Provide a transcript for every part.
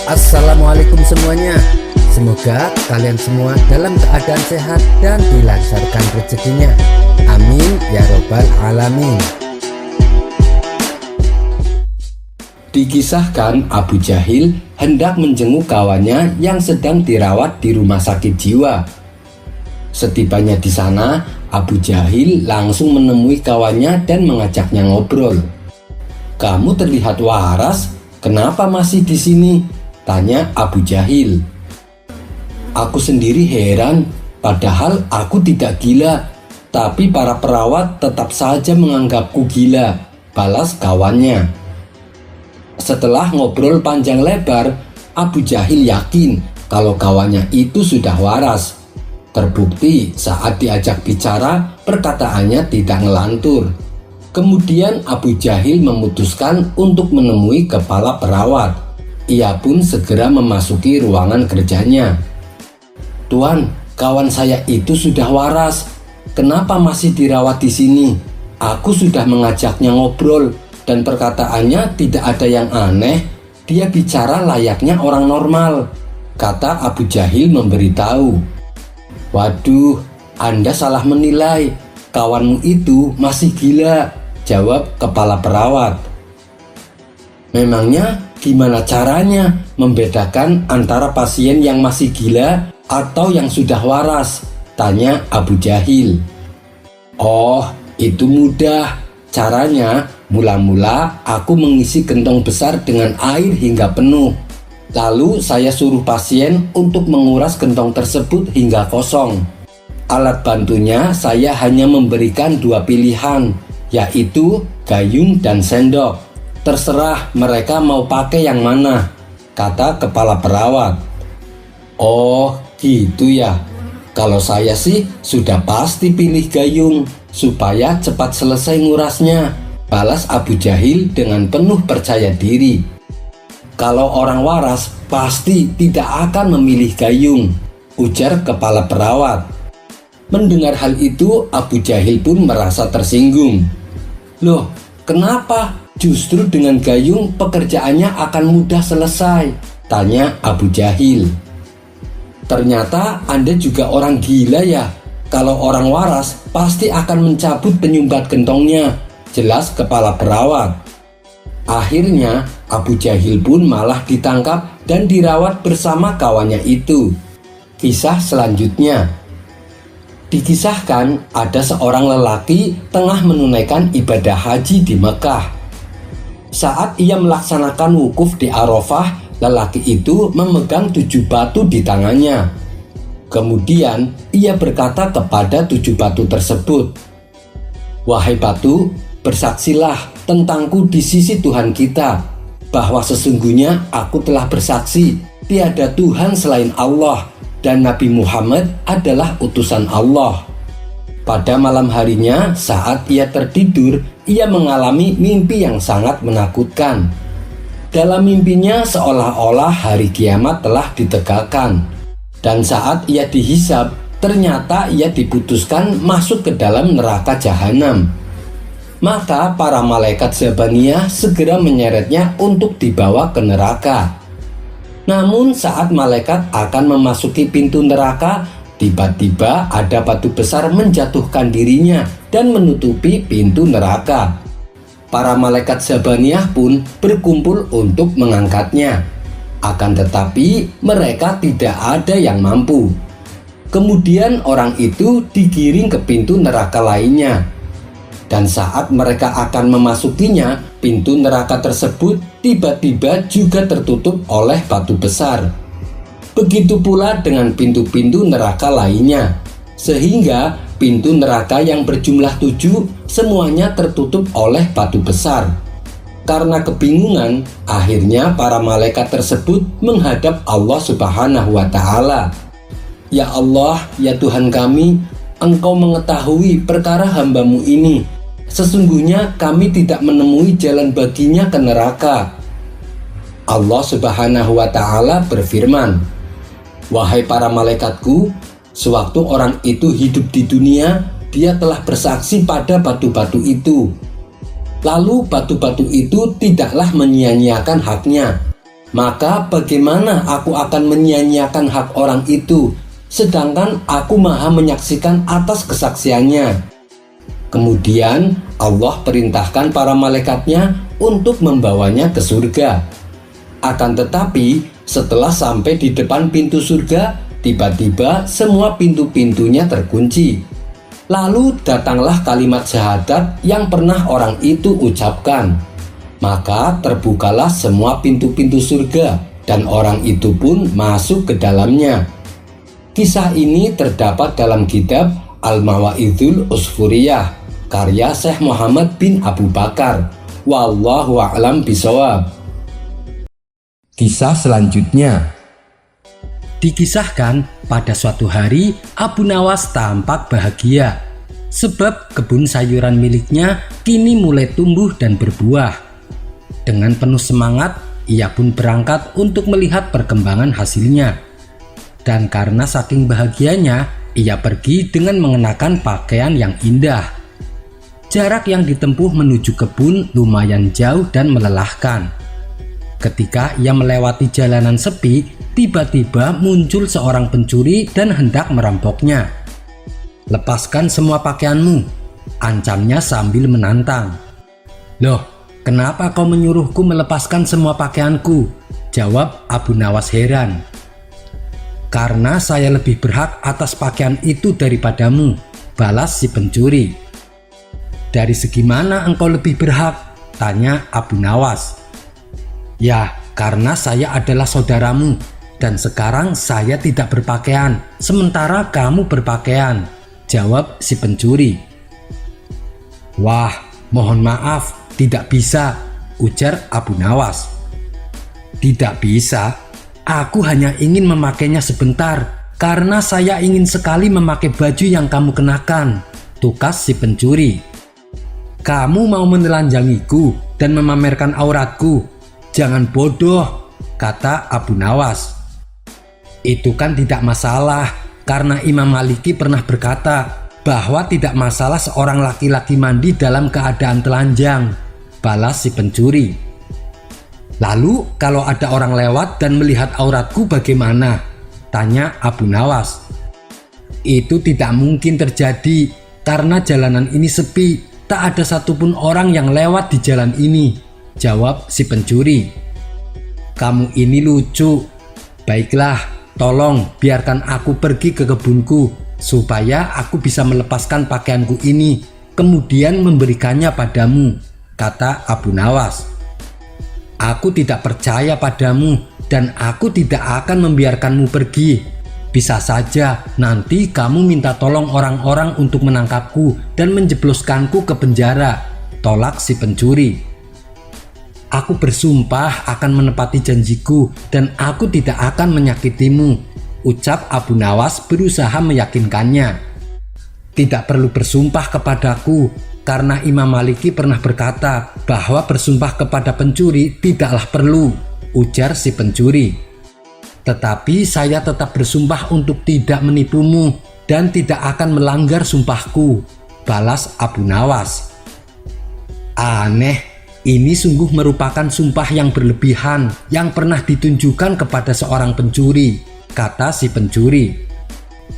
Assalamualaikum semuanya. Semoga kalian semua dalam keadaan sehat dan dilancarkan rezekinya. Amin ya robbal alamin. Dikisahkan Abu Jahil hendak menjenguk kawannya yang sedang dirawat di rumah sakit jiwa. Setibanya di sana, Abu Jahil langsung menemui kawannya dan mengajaknya ngobrol. "Kamu terlihat waras, kenapa masih di sini?" tanya Abu Jahil. "Aku sendiri heran, padahal aku tidak gila, tapi para perawat tetap saja menganggapku gila," balas kawannya. Setelah ngobrol panjang lebar, Abu Jahil yakin kalau kawannya itu sudah waras. Terbukti saat diajak bicara, perkataannya tidak ngelantur. Kemudian Abu Jahil memutuskan untuk menemui kepala perawat. Ia pun segera memasuki ruangan kerjanya. "Tuan, kawan saya itu sudah waras. Kenapa masih dirawat di sini? Aku sudah mengajaknya ngobrol dan perkataannya tidak ada yang aneh. Dia bicara layaknya orang normal," kata Abu Jahil memberitahu. "Waduh, Anda salah menilai. Kawanmu itu masih gila," jawab kepala perawat. "Memangnya gimana caranya membedakan antara pasien yang masih gila atau yang sudah waras?" tanya Abu Jahil. "Oh, itu mudah. Caranya, mula-mula aku mengisi gentong besar dengan air hingga penuh. Lalu saya suruh pasien untuk menguras gentong tersebut hingga kosong. Alat bantunya saya hanya memberikan dua pilihan, yaitu gayung dan sendok. Terserah mereka mau pakai yang mana," kata kepala perawat. "Oh, gitu ya. Kalau saya sih sudah pasti pilih gayung supaya cepat selesai ngurasnya," balas Abu Jahil dengan penuh percaya diri. "Kalau orang waras pasti tidak akan memilih gayung," ujar kepala perawat. Mendengar hal itu, Abu Jahil pun merasa tersinggung. "Loh, kenapa? Justru dengan gayung pekerjaannya akan mudah selesai," tanya Abu Jahil. "Ternyata Anda juga orang gila ya. Kalau orang waras pasti akan mencabut penyumbat gentongnya," jelas kepala perawat. Akhirnya Abu Jahil pun malah ditangkap dan dirawat bersama kawannya itu. Kisah selanjutnya. Dikisahkan ada seorang lelaki tengah menunaikan ibadah haji di Mekah. Saat ia melaksanakan wukuf di Arafah, lelaki itu memegang 7 batu di tangannya. Kemudian ia berkata kepada 7 batu tersebut, "Wahai batu, bersaksilah tentangku di sisi Tuhan kita, bahwa sesungguhnya aku telah bersaksi tiada Tuhan selain Allah dan Nabi Muhammad adalah utusan Allah." Pada malam harinya, saat ia tertidur, ia mengalami mimpi yang sangat menakutkan. Dalam mimpinya seolah-olah hari kiamat telah ditegakkan. Dan saat ia dihisab, ternyata ia diputuskan masuk ke dalam neraka jahanam. Maka para malaikat Zabaniyah segera menyeretnya untuk dibawa ke neraka. Namun saat malaikat akan memasuki pintu neraka, tiba-tiba ada batu besar menjatuhkan dirinya dan menutupi pintu neraka. Para malaikat Zabaniyah pun berkumpul untuk mengangkatnya. Akan tetapi mereka tidak ada yang mampu. Kemudian orang itu digiring ke pintu neraka lainnya. Dan saat mereka akan memasukinya, pintu neraka tersebut tiba-tiba juga tertutup oleh batu besar. Begitu pula dengan pintu-pintu neraka lainnya, sehingga pintu neraka yang berjumlah 7 semuanya tertutup oleh batu besar. Karena kebingungan, akhirnya para malaikat tersebut menghadap Allah Subhanahu wa Ta'ala. "Ya Allah, ya Tuhan kami, Engkau mengetahui perkara hamba-Mu ini. Sesungguhnya kami tidak menemui jalan baginya ke neraka." Allah Subhanahu wa Ta'ala berfirman, "Wahai para malaikatku, sewaktu orang itu hidup di dunia, dia telah bersaksi pada batu-batu itu. Lalu batu-batu itu tidaklah menyia-nyiakan haknya. Maka bagaimana aku akan menyia-nyiakan hak orang itu, sedangkan aku maha menyaksikan atas kesaksiannya. Kemudian Allah perintahkan para malaikatnya untuk membawanya ke surga. Akan tetapi setelah sampai di depan pintu surga, tiba-tiba semua pintu-pintunya terkunci. Lalu datanglah kalimat syahadat yang pernah orang itu ucapkan. Maka terbukalah semua pintu-pintu surga dan orang itu pun masuk ke dalamnya. Kisah ini terdapat dalam kitab Al-Mawa'idul Usfuriyah karya Syekh Muhammad bin Abu Bakar. Wallahu a'lam bishawab. Kisah selanjutnya. Dikisahkan pada suatu hari Abu Nawas tampak bahagia sebab kebun sayuran miliknya kini mulai tumbuh dan berbuah. Dengan penuh semangat, ia pun berangkat untuk melihat perkembangan hasilnya. Dan karena saking bahagianya, ia pergi dengan mengenakan pakaian yang indah. Jarak yang ditempuh menuju kebun lumayan jauh dan melelahkan. Ketika ia melewati jalanan sepi, tiba-tiba muncul seorang pencuri dan hendak merampoknya. "Lepaskan semua pakaianmu," ancamnya sambil menantang. "Loh, kenapa kau menyuruhku melepaskan semua pakaianku?" jawab Abu Nawas heran. "Karena saya lebih berhak atas pakaian itu daripadamu," balas si pencuri. "Dari segi mana engkau lebih berhak?" tanya Abu Nawas. "Ya, karena saya adalah saudaramu dan sekarang saya tidak berpakaian, sementara kamu berpakaian," jawab si pencuri. "Wah, mohon maaf, tidak bisa," ujar Abu Nawas. "Tidak bisa? Aku hanya ingin memakainya sebentar, karena saya ingin sekali memakai baju yang kamu kenakan," tukas si pencuri. "Kamu mau menelanjangiku dan memamerkan auratku? Jangan bodoh," kata Abu Nawas. "Itu kan tidak masalah, karena Imam Maliki pernah berkata bahwa tidak masalah seorang laki-laki mandi dalam keadaan telanjang," balas si pencuri. "Lalu kalau ada orang lewat dan melihat auratku bagaimana?" tanya Abu Nawas. "Itu tidak mungkin terjadi karena jalanan ini sepi, tak ada satupun orang yang lewat di jalan ini," jawab si pencuri. "Kamu ini lucu. Baiklah, tolong biarkan aku pergi ke kebunku supaya aku bisa melepaskan pakaianku ini, kemudian memberikannya padamu," kata Abu Nawas. "Aku tidak percaya padamu dan aku tidak akan membiarkanmu pergi. Bisa saja nanti kamu minta tolong orang-orang untuk menangkapku dan menjebloskanku ke penjara," tolak si pencuri. "Aku bersumpah akan menepati janjiku dan aku tidak akan menyakitimu," ucap Abu Nawas berusaha meyakinkannya. "Tidak perlu bersumpah kepadaku, karena Imam Maliki pernah berkata bahwa bersumpah kepada pencuri tidaklah perlu," ujar si pencuri. "Tetapi saya tetap bersumpah untuk tidak menipumu dan tidak akan melanggar sumpahku," balas Abu Nawas. "Aneh, ini sungguh merupakan sumpah yang berlebihan yang pernah ditunjukkan kepada seorang pencuri," kata si pencuri.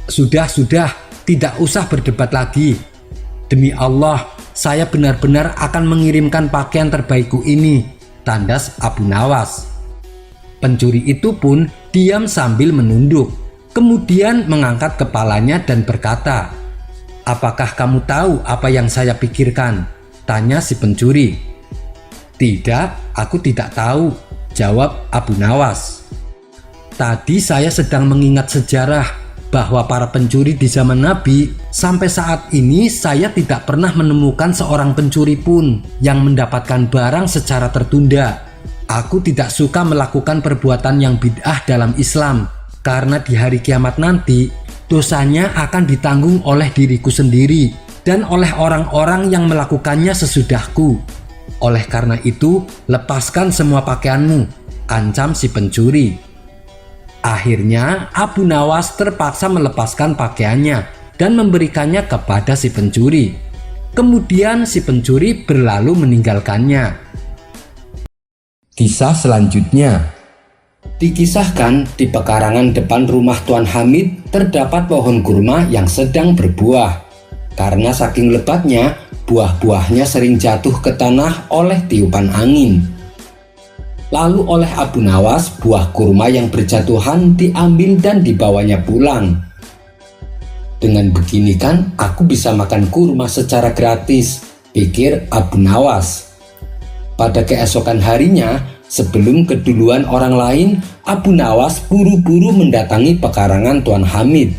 Sudah, tidak usah berdebat lagi. Demi Allah, saya benar-benar akan mengirimkan pakaian terbaikku ini," tandas Abu Nawas. Pencuri itu pun diam sambil menunduk, kemudian mengangkat kepalanya dan berkata, "Apakah kamu tahu apa yang saya pikirkan?" tanya si pencuri. "Tidak, aku tidak tahu," jawab Abu Nawas. "Tadi saya sedang mengingat sejarah bahwa para pencuri di zaman Nabi, sampai saat ini saya tidak pernah menemukan seorang pencuri pun yang mendapatkan barang secara tertunda. Aku tidak suka melakukan perbuatan yang bid'ah dalam Islam, karena di hari kiamat nanti dosanya akan ditanggung oleh diriku sendiri dan oleh orang-orang yang melakukannya sesudahku. Oleh karena itu, lepaskan semua pakaianmu," ancam si pencuri. Akhirnya Abu Nawas terpaksa melepaskan pakaiannya dan memberikannya kepada si pencuri. Kemudian si pencuri berlalu meninggalkannya. Kisah selanjutnya. Dikisahkan di pekarangan depan rumah Tuan Hamid terdapat pohon kurma yang sedang berbuah. Karena saking lebatnya, buah-buahnya sering jatuh ke tanah oleh tiupan angin. Lalu oleh Abu Nawas, buah kurma yang berjatuhan diambil dan dibawanya pulang. Dengan begini kan aku bisa makan kurma secara gratis, pikir Abu Nawas. Pada keesokan harinya, sebelum keduluan orang lain, Abu Nawas buru-buru mendatangi pekarangan Tuan Hamid.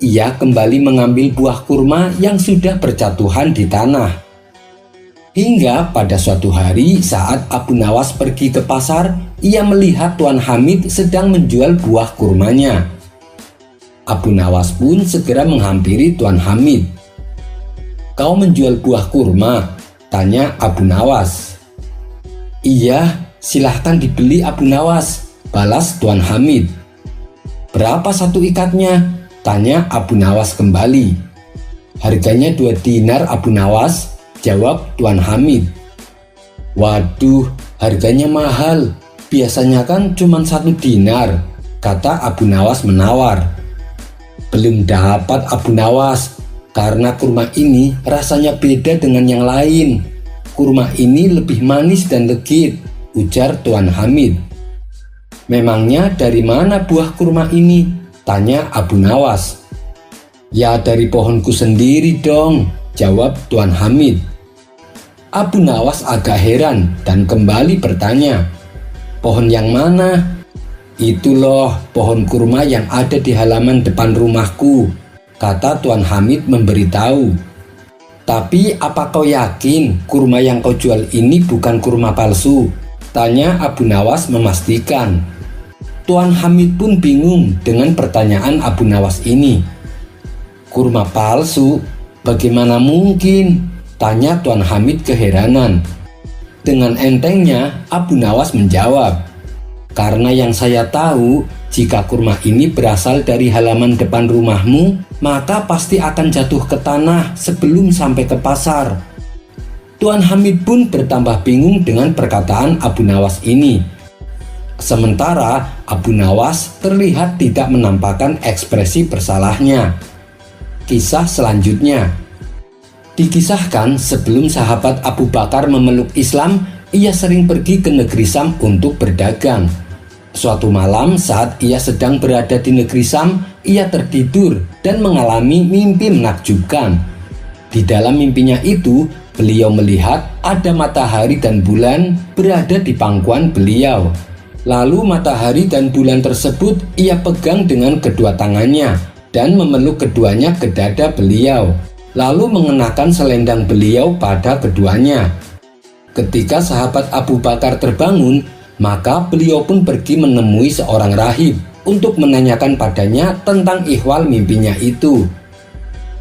Ia kembali mengambil buah kurma yang sudah berjatuhan di tanah. Hingga pada suatu hari saat Abu Nawas pergi ke pasar, ia melihat Tuan Hamid sedang menjual buah kurmanya. Abu Nawas pun segera menghampiri Tuan Hamid. "Kau menjual buah kurma?" tanya Abu Nawas. "Iya, silahkan dibeli Abu Nawas," balas Tuan Hamid. "Berapa satu ikatnya?" tanya Abu Nawas kembali. "Harganya 2 dinar Abu Nawas," jawab Tuan Hamid. "Waduh, harganya mahal. Biasanya kan cuma 1 dinar," kata Abu Nawas menawar. "Belum dapat Abu Nawas, karena kurma ini rasanya beda dengan yang lain. Kurma ini lebih manis dan legit," ujar Tuan Hamid. "Memangnya dari mana buah kurma ini?" tanya Abu Nawas. "Ya dari pohonku sendiri dong," jawab Tuan Hamid. Abu Nawas agak heran dan kembali bertanya, "Pohon yang mana?" "Itu loh pohon kurma yang ada di halaman depan rumahku," kata Tuan Hamid memberitahu. "Tapi apa kau yakin kurma yang kau jual ini bukan kurma palsu?" tanya Abu Nawas memastikan. Tuan Hamid pun bingung dengan pertanyaan Abu Nawas ini. "Kurma palsu? Bagaimana mungkin?" tanya Tuan Hamid keheranan. Dengan entengnya Abu Nawas menjawab, "Karena yang saya tahu, jika kurma ini berasal dari halaman depan rumahmu, maka pasti akan jatuh ke tanah sebelum sampai ke pasar." Tuan Hamid pun bertambah bingung dengan perkataan Abu Nawas ini. Sementara Abu Nawas terlihat tidak menampakkan ekspresi bersalahnya. Kisah selanjutnya. Dikisahkan sebelum sahabat Abu Bakar memeluk Islam, ia sering pergi ke negeri Sam untuk berdagang. Suatu malam saat ia sedang berada di negeri Sam, ia tertidur dan mengalami mimpi menakjubkan. Di dalam mimpinya itu, beliau melihat ada matahari dan bulan berada di pangkuan beliau. Lalu matahari dan bulan tersebut ia pegang dengan kedua tangannya dan memeluk keduanya ke dada beliau, lalu mengenakan selendang beliau pada keduanya. Ketika sahabat Abu Bakar terbangun, maka beliau pun pergi menemui seorang rahib untuk menanyakan padanya tentang ihwal mimpinya itu.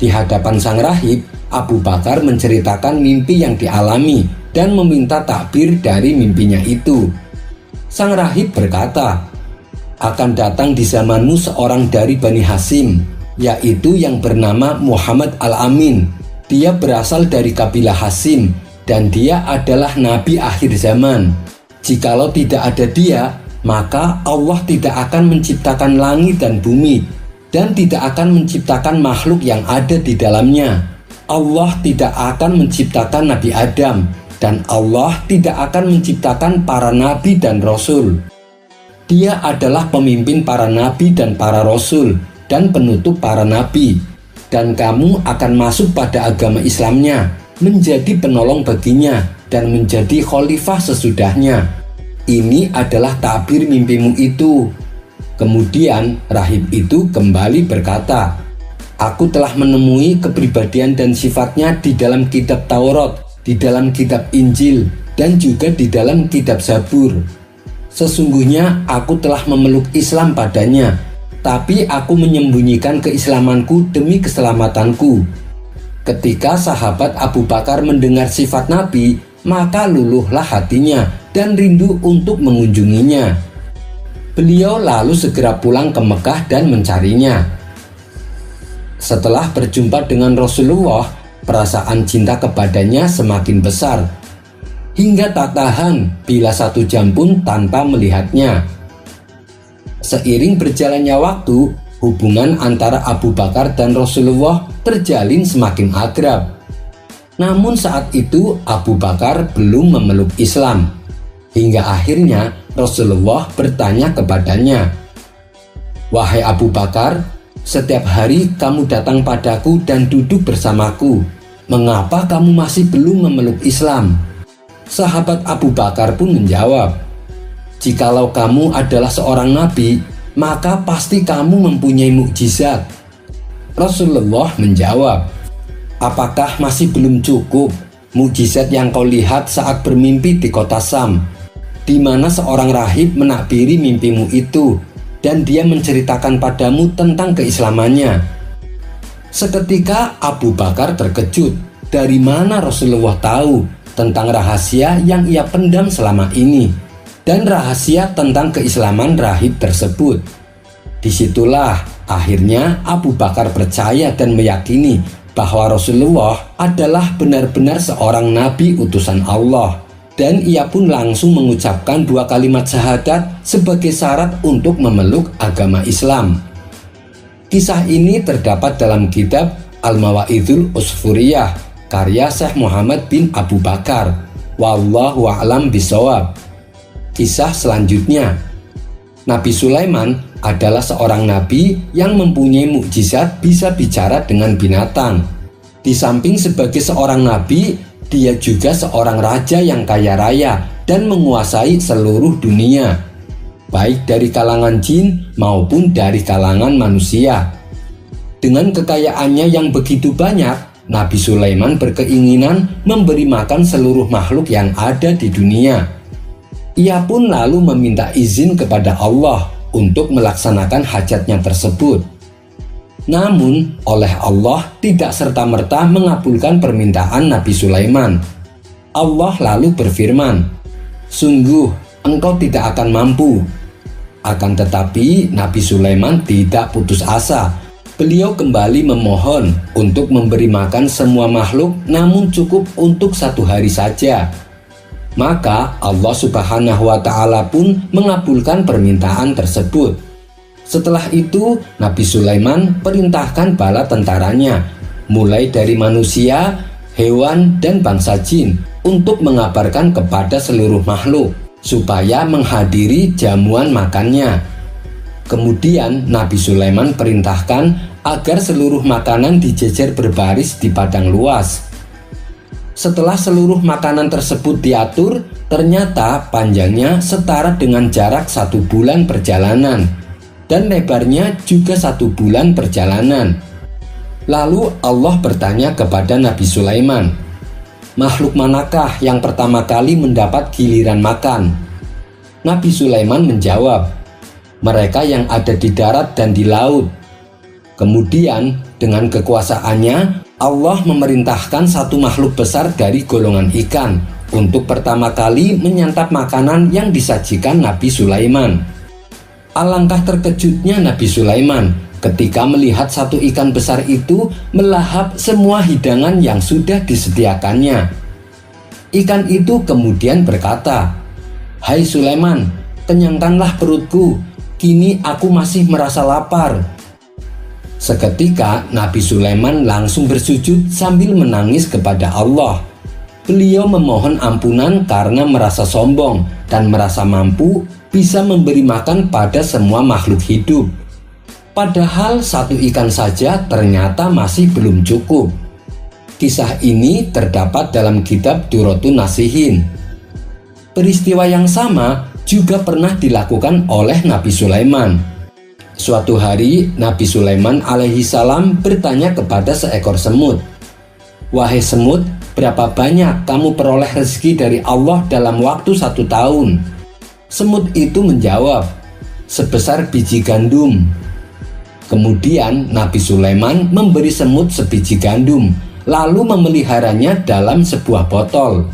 Di hadapan sang rahib, Abu Bakar menceritakan mimpi yang dialami dan meminta takbir dari mimpinya itu. Sang rahib berkata, "Akan datang di zamanmu seorang dari Bani Hasyim, yaitu yang bernama Muhammad Al-Amin. Dia berasal dari kabilah Hasyim dan dia adalah nabi akhir zaman. Jikalau tidak ada dia, maka Allah tidak akan menciptakan langit dan bumi dan tidak akan menciptakan makhluk yang ada di dalamnya. Allah tidak akan menciptakan Nabi Adam dan Allah tidak akan menciptakan para nabi dan rasul. Dia adalah pemimpin para nabi dan para rasul dan penutup para nabi, dan kamu akan masuk pada agama Islamnya, menjadi penolong baginya dan menjadi khalifah sesudahnya. Ini adalah takbir mimpimu itu." Kemudian rahib itu kembali berkata, "Aku telah menemui kepribadian dan sifatnya di dalam kitab Taurat, di dalam kitab Injil, dan juga di dalam kitab Zabur. Sesungguhnya aku telah memeluk Islam padanya, tapi aku menyembunyikan keislamanku demi keselamatanku." Ketika sahabat Abu Bakar mendengar sifat Nabi, maka luluhlah hatinya dan rindu untuk mengunjunginya. Beliau lalu segera pulang ke Mekah dan mencarinya. Setelah berjumpa dengan Rasulullah, perasaan cinta kepadanya semakin besar, hingga tak tahan bila 1 jam pun tanpa melihatnya. Seiring berjalannya waktu, hubungan antara Abu Bakar dan Rasulullah terjalin semakin akrab. Namun saat itu Abu Bakar belum memeluk Islam. Hingga akhirnya Rasulullah bertanya kepadanya, "Wahai Abu Bakar, setiap hari kamu datang padaku dan duduk bersamaku. Mengapa kamu masih belum memeluk Islam?" Sahabat Abu Bakar pun menjawab, "Jikalau kamu adalah seorang nabi, maka pasti kamu mempunyai mukjizat." Rasulullah menjawab, "Apakah masih belum cukup mukjizat yang kau lihat saat bermimpi di kota Sam, di mana seorang rahib menakbiri mimpimu itu, dan dia menceritakan padamu tentang keislamannya?" Seketika Abu Bakar terkejut, dari mana Rasulullah tahu tentang rahasia yang ia pendam selama ini, dan rahasia tentang keislaman rahib tersebut. Disitulah akhirnya Abu Bakar percaya dan meyakini bahwa Rasulullah adalah benar-benar seorang nabi utusan Allah, dan ia pun langsung mengucapkan 2 kalimat syahadat sebagai syarat untuk memeluk agama Islam. Kisah ini terdapat dalam kitab Al-Mawa'idul Usfuriyah karya Syekh Muhammad bin Abu Bakar. Wallahu a'lam bishawab. Kisah selanjutnya, Nabi Sulaiman adalah seorang nabi yang mempunyai mukjizat bisa bicara dengan binatang. Di samping sebagai seorang nabi, dia juga seorang raja yang kaya raya dan menguasai seluruh dunia, baik dari kalangan jin maupun dari kalangan manusia. Dengan kekayaannya yang begitu banyak, Nabi Sulaiman berkeinginan memberi makan seluruh makhluk yang ada di dunia. Ia pun lalu meminta izin kepada Allah untuk melaksanakan hajatnya tersebut. Namun, oleh Allah tidak serta-merta mengabulkan permintaan Nabi Sulaiman. Allah lalu berfirman, "Sungguh, engkau tidak akan mampu." Akan tetapi, Nabi Sulaiman tidak putus asa. Beliau kembali memohon untuk memberi makan semua makhluk, namun cukup untuk 1 hari saja. Maka Allah Subhanahu wa Ta'ala pun mengabulkan permintaan tersebut. Setelah itu, Nabi Sulaiman perintahkan bala tentaranya, mulai dari manusia, hewan, dan bangsa jin, untuk mengabarkan kepada seluruh makhluk supaya menghadiri jamuan makannya. Kemudian Nabi Sulaiman perintahkan agar seluruh makanan dijejer berbaris di padang luas. Setelah seluruh makanan tersebut diatur, ternyata panjangnya setara dengan jarak 1 bulan perjalanan, dan lebarnya juga 1 bulan perjalanan. Lalu Allah bertanya kepada Nabi Sulaiman, "Makhluk manakah yang pertama kali mendapat giliran makan?" Nabi Sulaiman menjawab, "Mereka yang ada di darat dan di laut." Kemudian dengan kekuasaannya, Allah memerintahkan 1 makhluk besar dari golongan ikan untuk pertama kali menyantap makanan yang disajikan Nabi Sulaiman. Alangkah terkejutnya Nabi Sulaiman ketika melihat 1 ikan besar itu melahap semua hidangan yang sudah disediakannya. Ikan itu kemudian berkata, "Hai Sulaiman, kenyangkanlah perutku, kini aku masih merasa lapar." Seketika Nabi Sulaiman langsung bersujud sambil menangis kepada Allah. Beliau memohon ampunan karena merasa sombong dan merasa mampu bisa memberi makan pada semua makhluk hidup. Padahal 1 ikan saja ternyata masih belum cukup. Kisah ini terdapat dalam kitab Durratun Nasihin. Peristiwa yang sama juga pernah dilakukan oleh Nabi Sulaiman. Suatu hari Nabi Sulaiman alaihi salam bertanya kepada seekor semut, "Wahai semut, berapa banyak kamu peroleh rezeki dari Allah dalam waktu 1 tahun?" Semut itu menjawab, "Sebesar biji gandum." Kemudian Nabi Sulaiman memberi semut sebiji gandum, lalu memeliharanya dalam sebuah botol.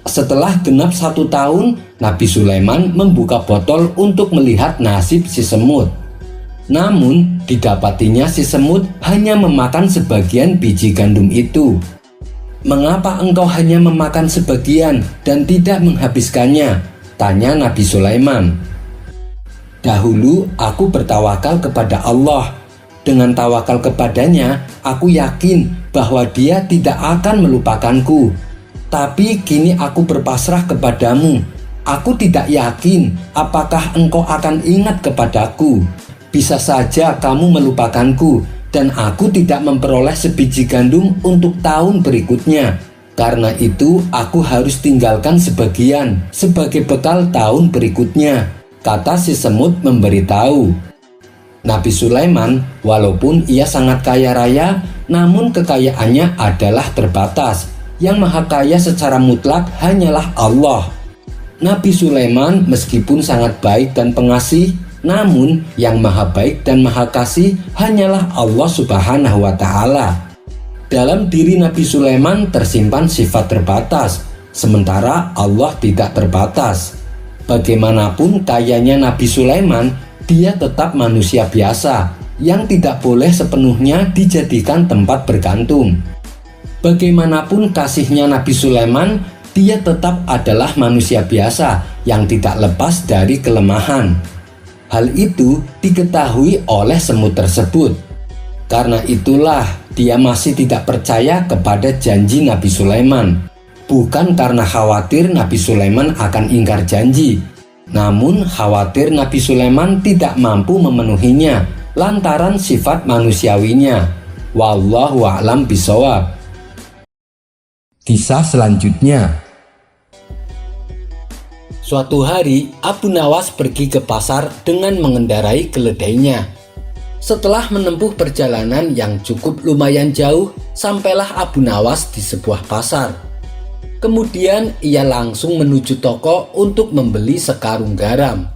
Setelah genap 1 tahun, Nabi Sulaiman membuka botol untuk melihat nasib si semut. Namun didapatinya si semut hanya memakan sebagian biji gandum itu. "Mengapa engkau hanya memakan sebagian dan tidak menghabiskannya?" tanya Nabi Sulaiman. Dahulu aku bertawakal kepada Allah. Dengan tawakal kepadanya, aku yakin bahwa Dia tidak akan melupakanku. Tapi kini aku berpasrah kepadamu. Aku tidak yakin apakah engkau akan ingat kepadaku. Bisa saja kamu melupakanku dan aku tidak memperoleh sebiji gandum untuk tahun berikutnya. Karena itu aku harus tinggalkan sebagian sebagai bekal tahun berikutnya, kata si semut memberitahu. Nabi Sulaiman, walaupun ia sangat kaya raya, namun kekayaannya adalah terbatas. Yang maha kaya secara mutlak hanyalah Allah. Nabi Sulaiman meskipun sangat baik dan pengasih, namun yang maha baik dan maha kasih hanyalah Allah Subhanahu wa Ta'ala. Dalam diri Nabi Sulaiman tersimpan sifat terbatas, sementara Allah tidak terbatas. Bagaimanapun kayanya Nabi Sulaiman, dia tetap manusia biasa yang tidak boleh sepenuhnya dijadikan tempat bergantung. Bagaimanapun kasihnya Nabi Sulaiman, dia tetap adalah manusia biasa yang tidak lepas dari kelemahan. Hal itu diketahui oleh semut tersebut. Karena itulah dia masih tidak percaya kepada janji Nabi Sulaiman. Bukan karena khawatir Nabi Sulaiman akan ingkar janji, namun khawatir Nabi Sulaiman tidak mampu memenuhinya lantaran sifat manusiawinya. Wallahu a'lam bishawab. Kisah selanjutnya. Suatu hari Abu Nawas pergi ke pasar dengan mengendarai keledainya. Setelah menempuh perjalanan yang cukup lumayan jauh, sampailah Abu Nawas di sebuah pasar. Kemudian ia langsung menuju toko untuk membeli sekarung garam.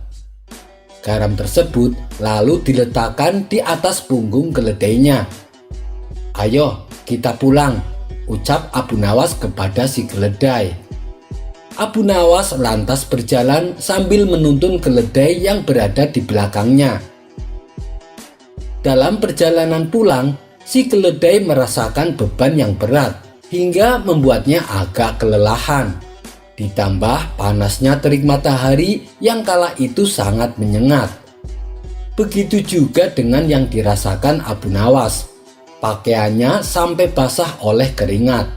Garam tersebut lalu diletakkan di atas punggung keledainya. "Ayo, kita pulang," ucap Abu Nawas kepada si keledai. Abu Nawas lantas berjalan sambil menuntun keledai yang berada di belakangnya. Dalam perjalanan pulang, si keledai merasakan beban yang berat hingga membuatnya agak kelelahan. Ditambah panasnya terik matahari yang kala itu sangat menyengat. Begitu juga dengan yang dirasakan Abu Nawas. Pakaiannya sampai basah oleh keringat.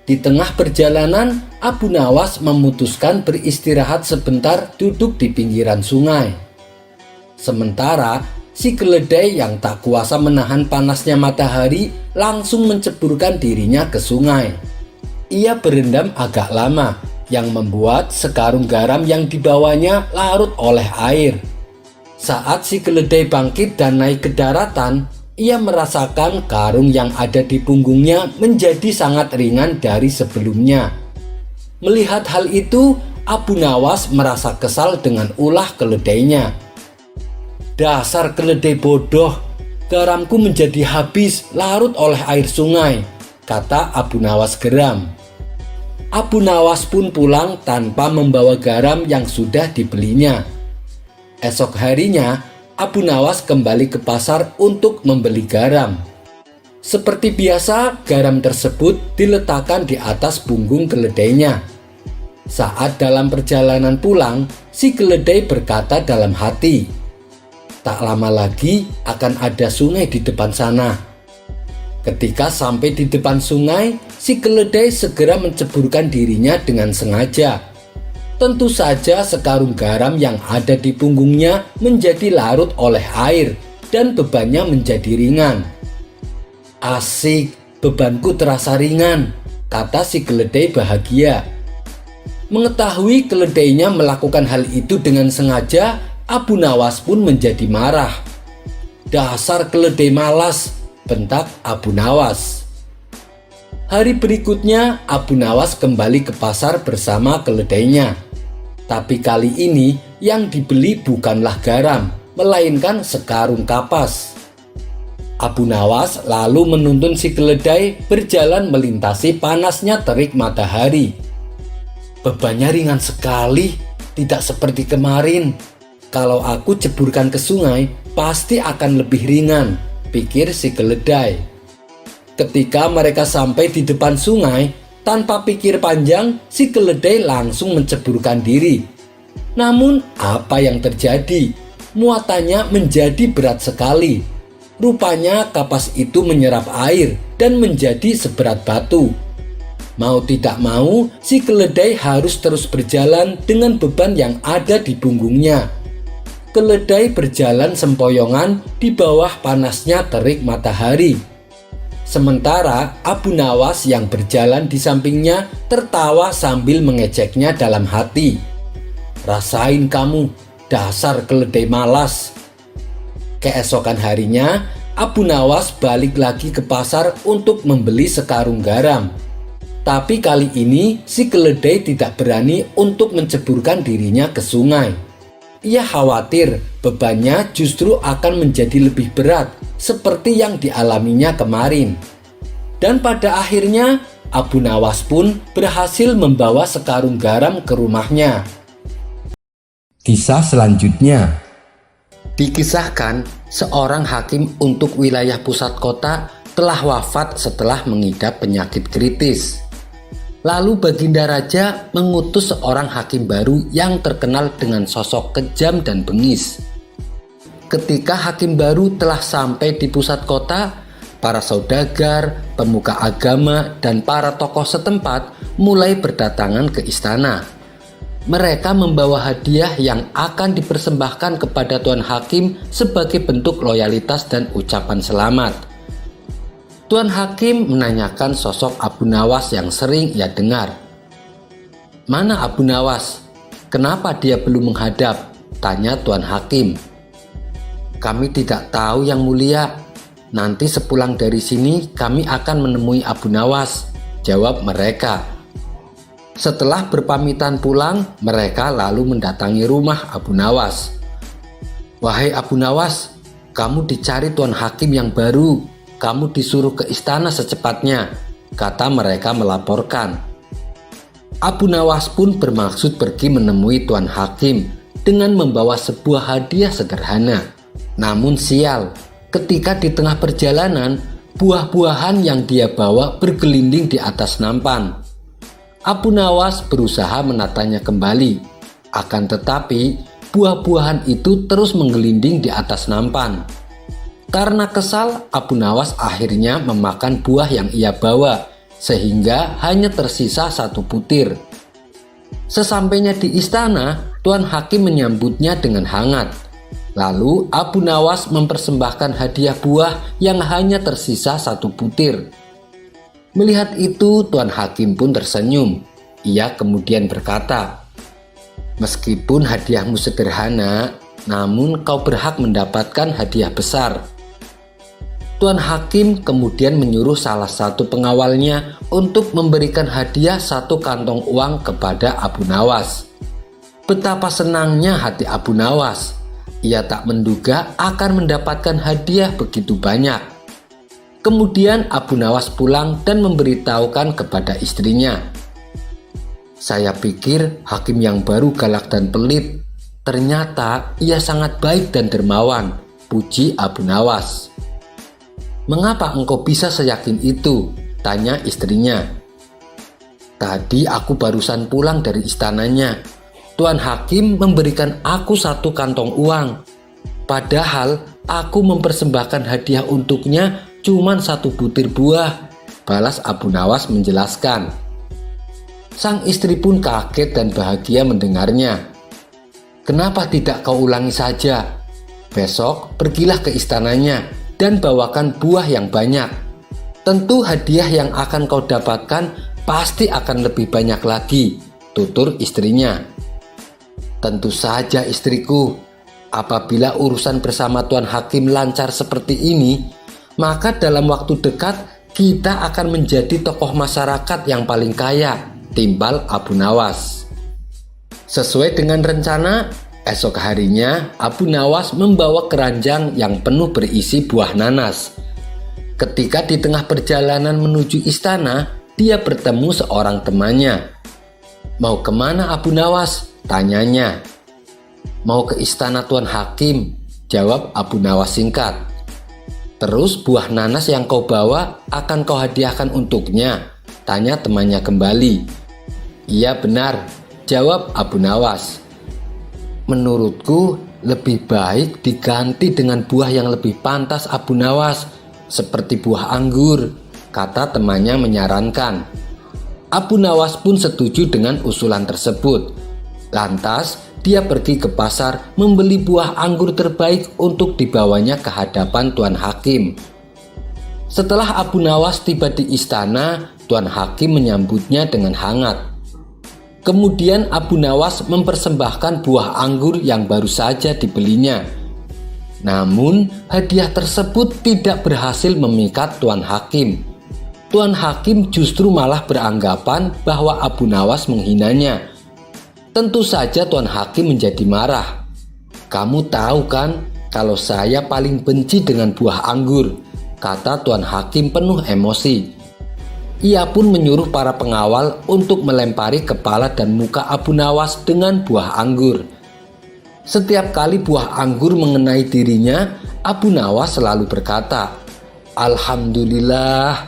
Di tengah perjalanan, Abu Nawas memutuskan beristirahat sebentar duduk di pinggiran sungai. Sementara si keledai yang tak kuasa menahan panasnya matahari langsung menceburkan dirinya ke sungai. Ia berendam agak lama, yang membuat sekarung garam yang dibawanya larut oleh air. Saat si keledai bangkit dan naik ke daratan, ia merasakan karung yang ada di punggungnya menjadi sangat ringan dari sebelumnya. Melihat hal itu, Abu Nawas merasa kesal dengan ulah keledainya. "Dasar keledai bodoh, garamku menjadi habis larut oleh air sungai," kata Abu Nawas geram. Abu Nawas pun pulang tanpa membawa garam yang sudah dibelinya. Esok harinya, Abu Nawas kembali ke pasar untuk membeli garam. Seperti biasa, garam tersebut diletakkan di atas punggung keledainya. Saat dalam perjalanan pulang, si keledai berkata dalam hati, "Tak lama lagi akan ada sungai di depan sana." Ketika sampai di depan sungai, si keledai segera menceburkan dirinya dengan sengaja. Tentu saja sekarung garam yang ada di punggungnya menjadi larut oleh air dan bebannya menjadi ringan. "Asik, bebanku terasa ringan," kata si keledai bahagia. Mengetahui keledainya melakukan hal itu dengan sengaja, Abu Nawas pun menjadi marah. "Dasar keledai malas," bentak Abu Nawas. Hari berikutnya, Abu Nawas kembali ke pasar bersama keledainya. Tapi kali ini yang dibeli bukanlah garam, melainkan sekarung kapas. Abu Nawas lalu menuntun si keledai berjalan melintasi panasnya terik matahari. "Bebannya ringan sekali, tidak seperti kemarin. Kalau aku ceburkan ke sungai, pasti akan lebih ringan," pikir si keledai. Ketika mereka sampai di depan sungai, tanpa pikir panjang, si keledai langsung menceburkan diri. Namun apa yang terjadi? muatannya menjadi berat sekali. Rupanya kapas itu menyerap air dan menjadi seberat batu. Mau tidak mau, si keledai harus terus berjalan dengan beban yang ada di punggungnya. Keledai berjalan sempoyongan di bawah panasnya terik matahari. Sementara Abu Nawas yang berjalan di sampingnya tertawa sambil mengejeknya dalam hati. "Rasain kamu, dasar keledai malas." Keesokan harinya, Abu Nawas balik lagi ke pasar untuk membeli sekarung garam. Tapi kali ini si keledai tidak berani untuk menceburkan dirinya ke sungai. Ia khawatir bebannya justru akan menjadi lebih berat seperti yang dialaminya kemarin. Dan pada akhirnya Abu Nawas pun berhasil membawa sekarung garam ke rumahnya. Kisah selanjutnya. Dikisahkan seorang hakim untuk wilayah pusat kota telah wafat setelah mengidap penyakit kritis. Lalu Baginda Raja mengutus seorang hakim baru yang terkenal dengan sosok kejam dan bengis. Ketika hakim baru telah sampai di pusat kota, para saudagar, pemuka agama, dan para tokoh setempat mulai berdatangan ke istana. Mereka membawa hadiah yang akan dipersembahkan kepada Tuan Hakim sebagai bentuk loyalitas dan ucapan selamat. Tuan Hakim menanyakan sosok Abu Nawas yang sering ia dengar. "Mana Abu Nawas? Kenapa dia belum menghadap?" tanya Tuan Hakim. "Kami tidak tahu yang mulia. Nanti sepulang dari sini kami akan menemui Abu Nawas," jawab mereka. Setelah berpamitan pulang, mereka lalu mendatangi rumah Abu Nawas. "Wahai Abu Nawas, kamu dicari Tuan Hakim yang baru. Kamu disuruh ke istana secepatnya," kata mereka melaporkan. Abu Nawas pun bermaksud pergi menemui Tuan Hakim dengan membawa sebuah hadiah sederhana. Namun sial, ketika di tengah perjalanan, buah-buahan yang dia bawa bergelinding di atas nampan. Abu Nawas berusaha menatanya kembali, akan tetapi buah-buahan itu terus menggelinding di atas nampan. Karena kesal, Abu Nawas akhirnya memakan buah yang ia bawa, sehingga hanya tersisa 1 butir. Sesampainya di istana, Tuan Hakim menyambutnya dengan hangat. Lalu Abu Nawas mempersembahkan hadiah buah yang hanya tersisa 1 butir. Melihat itu, Tuan Hakim pun tersenyum. Ia kemudian berkata, "Meskipun hadiahmu sederhana, namun kau berhak mendapatkan hadiah besar." Tuan Hakim kemudian menyuruh salah satu pengawalnya untuk memberikan hadiah 1 kantong uang kepada Abu Nawas. Betapa senangnya hati Abu Nawas. Ia tak menduga akan mendapatkan hadiah begitu banyak. Kemudian Abu Nawas pulang dan memberitahukan kepada istrinya, "Saya pikir hakim yang baru galak dan pelit. Ternyata ia sangat baik dan dermawan," puji Abu Nawas. "Mengapa engkau bisa seyakin itu?" tanya istrinya. "Tadi aku barusan pulang dari istananya. Tuan Hakim memberikan aku 1 kantong uang. Padahal aku mempersembahkan hadiah untuknya cuma 1 butir buah," balas Abu Nawas menjelaskan. Sang istri pun kaget dan bahagia mendengarnya. "Kenapa tidak kau ulangi saja? Besok pergilah ke istananya dan bawakan buah yang banyak. Tentu hadiah yang akan kau dapatkan pasti akan lebih banyak lagi," tutur istrinya. "Tentu saja istriku, apabila urusan bersama Tuan Hakim lancar seperti ini, maka dalam waktu dekat kita akan menjadi tokoh masyarakat yang paling kaya," timbal Abu Nawas. Sesuai dengan rencana, esok harinya Abu Nawas membawa keranjang yang penuh berisi buah nanas. Ketika di tengah perjalanan menuju istana, dia bertemu seorang temannya. "Mau kemana Abu Nawas?" tanyanya. "Mau ke istana Tuan Hakim," jawab Abu Nawas singkat. "Terus buah nanas yang kau bawa akan kau hadiahkan untuknya?" tanya temannya kembali. "Iya benar," jawab Abu Nawas. "Menurutku Lebih baik diganti dengan buah yang lebih pantas Abu Nawas, seperti buah anggur, kata temannya menyarankan. Abu Nawas pun setuju dengan usulan tersebut. Lantas, dia pergi ke pasar membeli buah anggur terbaik untuk dibawanya ke hadapan Tuan Hakim. Setelah Abu Nawas tiba di istana, Tuan Hakim menyambutnya dengan hangat. Kemudian Abu Nawas mempersembahkan buah anggur yang baru saja dibelinya. Namun, hadiah tersebut tidak berhasil memikat Tuan Hakim. Tuan Hakim justru malah beranggapan bahwa Abu Nawas menghinanya. Tentu saja Tuan Hakim menjadi marah. "Kamu tahu kan kalau saya paling benci dengan buah anggur," kata Tuan Hakim penuh emosi. Ia pun menyuruh para pengawal untuk melempari kepala dan muka Abu Nawas dengan buah anggur. Setiap kali buah anggur mengenai dirinya, Abu Nawas selalu berkata, "Alhamdulillah."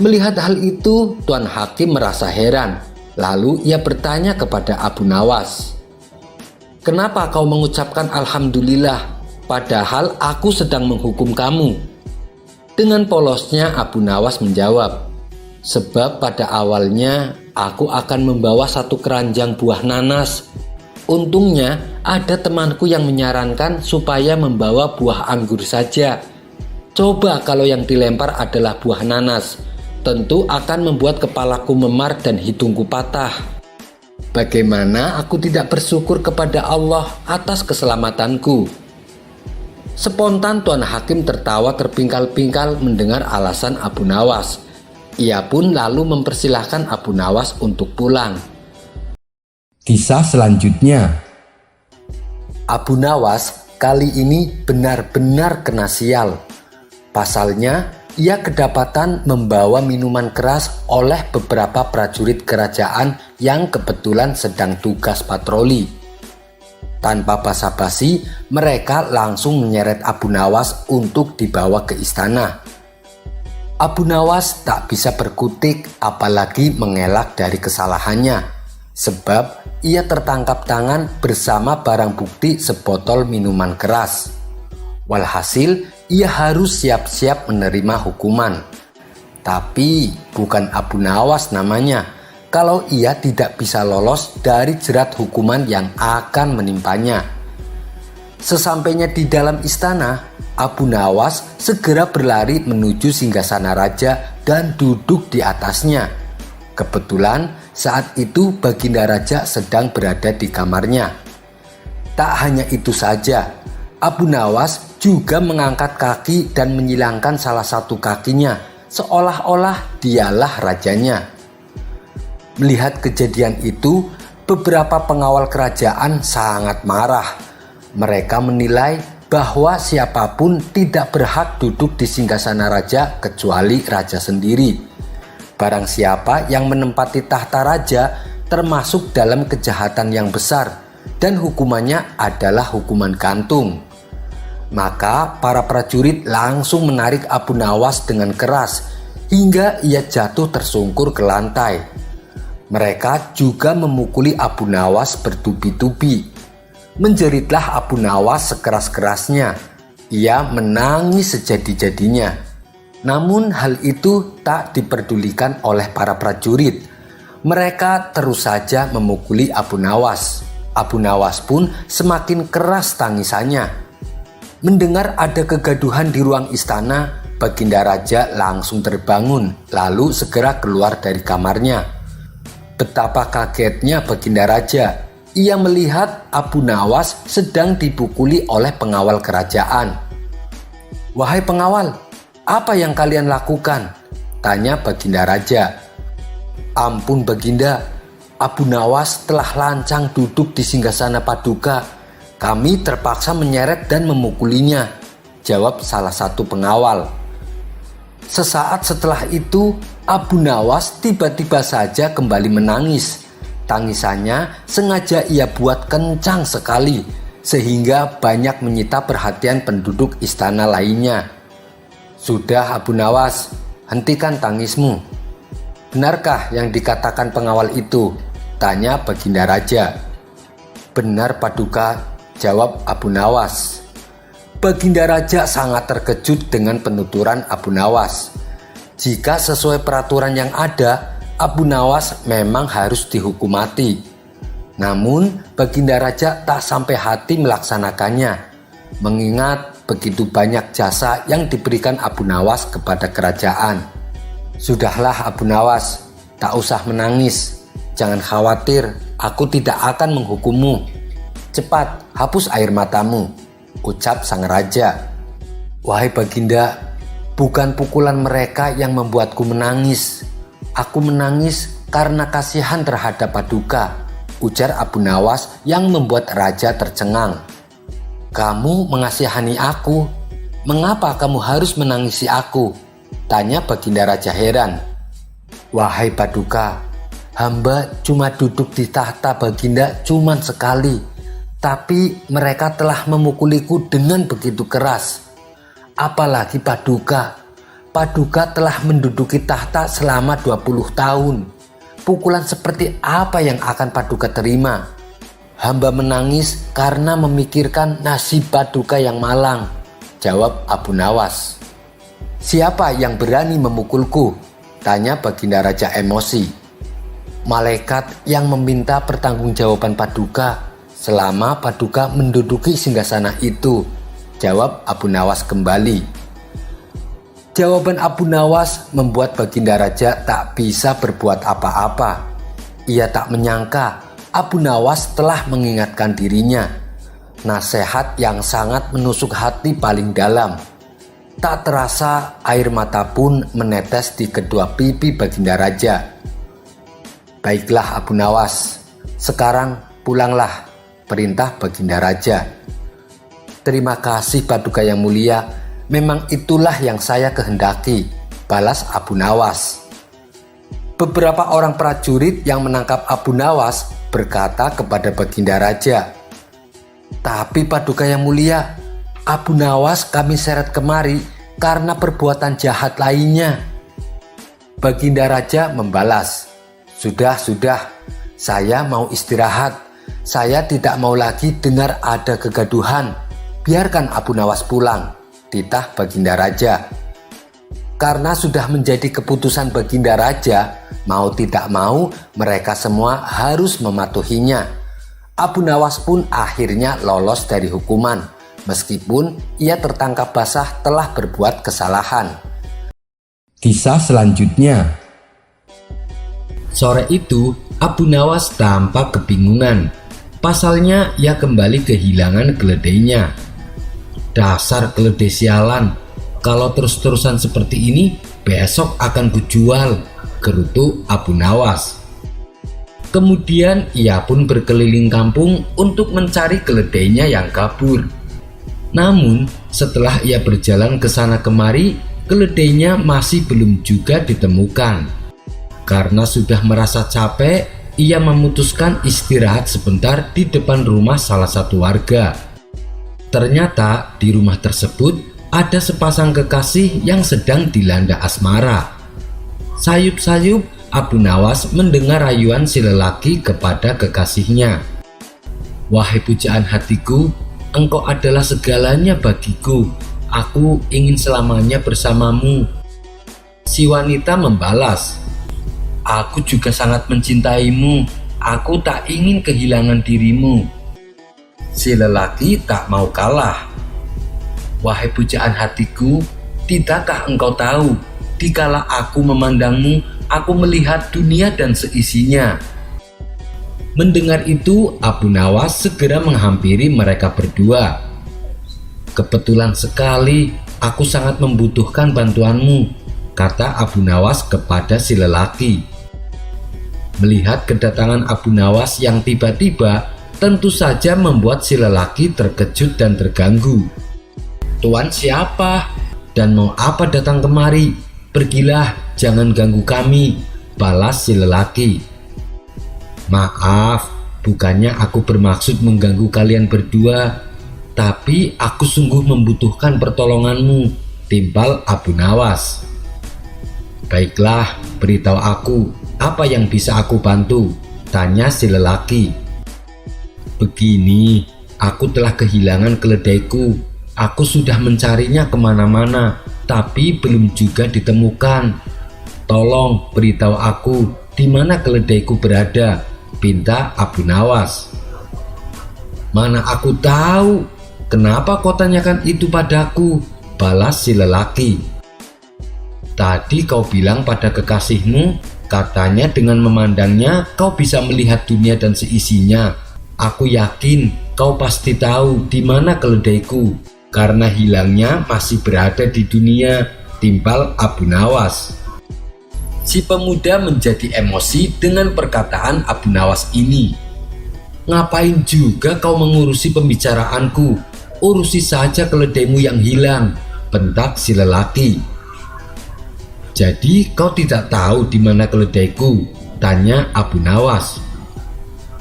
Melihat hal itu, Tuan Hakim merasa heran. Lalu ia bertanya kepada Abu Nawas, "Kenapa kau mengucapkan Alhamdulillah, padahal aku sedang menghukum kamu?" Dengan polosnya Abu Nawas menjawab, "Sebab pada awalnya aku akan membawa satu keranjang buah nanas. Untungnya ada temanku yang menyarankan supaya membawa buah anggur saja. Coba kalau yang dilempar adalah buah nanas, tentu akan membuat kepalaku memar dan hidungku patah. Bagaimana aku tidak bersyukur kepada Allah atas keselamatanku?" Spontan Tuan Hakim tertawa terpingkal-pingkal mendengar alasan Abu Nawas. Ia pun lalu mempersilahkan Abu Nawas untuk pulang. Kisah selanjutnya. Abu Nawas kali ini benar-benar kena sial. Pasalnya, ia kedapatan membawa minuman keras oleh beberapa prajurit kerajaan yang kebetulan sedang tugas patroli. Tanpa basa-basi, mereka langsung menyeret Abu Nawas untuk dibawa ke istana. Abu Nawas tak bisa berkutik apalagi mengelak dari kesalahannya, sebab ia tertangkap tangan bersama barang bukti sebotol minuman keras. Walhasil, ia harus siap-siap menerima hukuman. Tapi bukan Abu Nawas namanya kalau ia tidak bisa lolos dari jerat hukuman yang akan menimpanya. Sesampainya di dalam istana, Abu Nawas segera berlari menuju singgasana raja dan duduk di atasnya. Kebetulan saat itu Baginda Raja sedang berada di kamarnya. Tak hanya itu saja, Abu Nawas juga mengangkat kaki dan menyilangkan salah satu kakinya, seolah-olah dialah rajanya. Melihat kejadian itu, beberapa pengawal kerajaan sangat marah. Mereka menilai bahwa siapapun tidak berhak duduk di singgasana raja kecuali raja sendiri. Barang siapa yang menempati tahta raja termasuk dalam kejahatan yang besar dan hukumannya adalah hukuman gantung. Maka para prajurit langsung menarik Abu Nawas dengan keras hingga ia jatuh tersungkur ke lantai. Mereka juga memukuli Abu Nawas bertubi-tubi. Menjeritlah Abu Nawas sekeras-kerasnya. Ia menangis sejadi-jadinya. Namun hal itu tak diperdulikan oleh para prajurit. Mereka terus saja memukuli Abu Nawas. Abu Nawas pun semakin keras tangisannya. Mendengar ada kegaduhan di ruang istana, Baginda Raja langsung terbangun lalu segera keluar dari kamarnya. Betapa kagetnya Baginda Raja. Ia melihat Abu Nawas sedang dipukuli oleh pengawal kerajaan. "Wahai pengawal, apa yang kalian lakukan?" tanya Baginda Raja. "Ampun Baginda, Abu Nawas telah lancang duduk di singgasana paduka. Kami terpaksa menyeret dan memukulinya," jawab salah satu pengawal. Sesaat setelah itu, Abu Nawas tiba-tiba saja kembali menangis. Tangisannya sengaja ia buat kencang sekali, sehingga banyak menyita perhatian penduduk istana lainnya. "Sudah Abu Nawas, hentikan tangismu." "Benarkah yang dikatakan pengawal itu?" tanya Baginda Raja. "Benar Paduka, jawab Abu Nawas. Baginda Raja sangat terkejut dengan penuturan Abu Nawas. Jika sesuai peraturan yang ada, Abu Nawas memang harus dihukum mati. Namun Baginda Raja tak sampai hati melaksanakannya, mengingat begitu banyak jasa yang diberikan Abu Nawas kepada kerajaan. Sudahlah Abu Nawas, tak usah menangis. Jangan khawatir, aku tidak akan menghukummu. Cepat, hapus air matamu, ucap sang raja. Wahai Baginda, bukan pukulan mereka yang membuatku menangis. Aku menangis karena kasihan terhadap Paduka, ujar Abu Nawas yang membuat raja tercengang. Kamu mengasihani aku, mengapa kamu harus menangisi aku? Tanya Baginda Raja heran. Wahai Paduka, hamba cuma duduk di tahta Baginda cuma sekali, tapi mereka telah memukuliku dengan begitu keras. Apalagi Paduka telah menduduki tahta selama 20 tahun. Pukulan seperti apa yang akan Paduka terima? Hamba menangis karena memikirkan nasib Paduka yang malang, jawab Abu Nawas. Siapa yang berani memukulku? Tanya Baginda Raja emosi. Malaikat yang meminta pertanggungjawaban Paduka selama Paduka menduduki singgasana itu, jawab Abu Nawas kembali. Jawaban Abu Nawas membuat Baginda Raja tak bisa berbuat apa-apa. Ia tak menyangka Abu Nawas telah mengingatkan dirinya. Nasihat yang sangat menusuk hati paling dalam. Tak terasa air mata pun menetes di kedua pipi Baginda Raja. Baiklah Abu Nawas, sekarang pulanglah, perintah Baginda Raja. Terima kasih Paduka yang mulia, memang itulah yang saya kehendaki, balas Abu Nawas. Beberapa orang prajurit yang menangkap Abu Nawas berkata kepada Baginda Raja, tapi Paduka yang mulia, Abu Nawas kami seret kemari karena perbuatan jahat lainnya. Baginda Raja membalas, Sudah, saya mau istirahat. Saya tidak mau lagi dengar ada kegaduhan. Biarkan Abu Nawas pulang, titah Baginda Raja. Karena sudah menjadi keputusan Baginda Raja, mau tidak mau mereka semua harus mematuhinya. Abu Nawas pun akhirnya lolos dari hukuman, meskipun ia tertangkap basah telah berbuat kesalahan. Kisah selanjutnya. Sore itu, Abu Nawas tampak kebingungan. Pasalnya ia kembali kehilangan keledainya. Dasar keledai sialan, kalau terus-terusan seperti ini, besok akan kujual, gerutu Abu Nawas. Kemudian ia pun berkeliling kampung untuk mencari keledainya yang kabur. Namun setelah ia berjalan ke sana kemari, keledainya masih belum juga ditemukan. Karena sudah merasa capek, ia memutuskan istirahat sebentar di depan rumah salah satu warga. Ternyata di rumah tersebut ada sepasang kekasih yang sedang dilanda asmara. Sayup-sayup Abu Nawas mendengar rayuan si lelaki kepada kekasihnya. Wahai pujaan hatiku, engkau adalah segalanya bagiku. Aku ingin selamanya bersamamu. Si wanita membalas, aku juga sangat mencintaimu. Aku tak ingin kehilangan dirimu. Si lelaki tak mau kalah. Wahai pujaan hatiku, tidakkah engkau tahu, dikala aku memandangmu, aku melihat dunia dan seisinya. Mendengar itu, Abu Nawas segera menghampiri mereka berdua. Kebetulan sekali, aku sangat membutuhkan bantuanmu, kata Abu Nawas kepada si lelaki. Melihat kedatangan Abu Nawas yang tiba-tiba, tentu saja membuat si lelaki terkejut dan terganggu. Tuan siapa? Dan mau apa datang kemari? Pergilah, jangan ganggu kami, balas si lelaki. Maaf, bukannya aku bermaksud mengganggu kalian berdua, tapi aku sungguh membutuhkan pertolonganmu, timpal Abu Nawas. Baiklah, beritahu aku, apa yang bisa aku bantu? Tanya si lelaki. Begini, Aku telah kehilangan keledaiku. Aku sudah mencarinya kemana-mana, tapi belum juga ditemukan. Tolong beritahu aku di mana keledaiku berada, pinta Abu Nawas. Mana aku tahu, kenapa kau tanyakan itu padaku, balas si lelaki. Tadi kau bilang pada kekasihmu, katanya dengan memandangnya kau bisa melihat dunia dan seisinya. Aku yakin kau pasti tahu di mana keledaiku, karena hilangnya masih berada di dunia, timpal Abu Nawas. Si pemuda menjadi emosi dengan perkataan Abu Nawas ini. Ngapain juga kau mengurusi pembicaraanku? Urusi saja keledaimu yang hilang, bentak si lelaki. Jadi kau tidak tahu di mana keledaiku? Tanya Abu Nawas.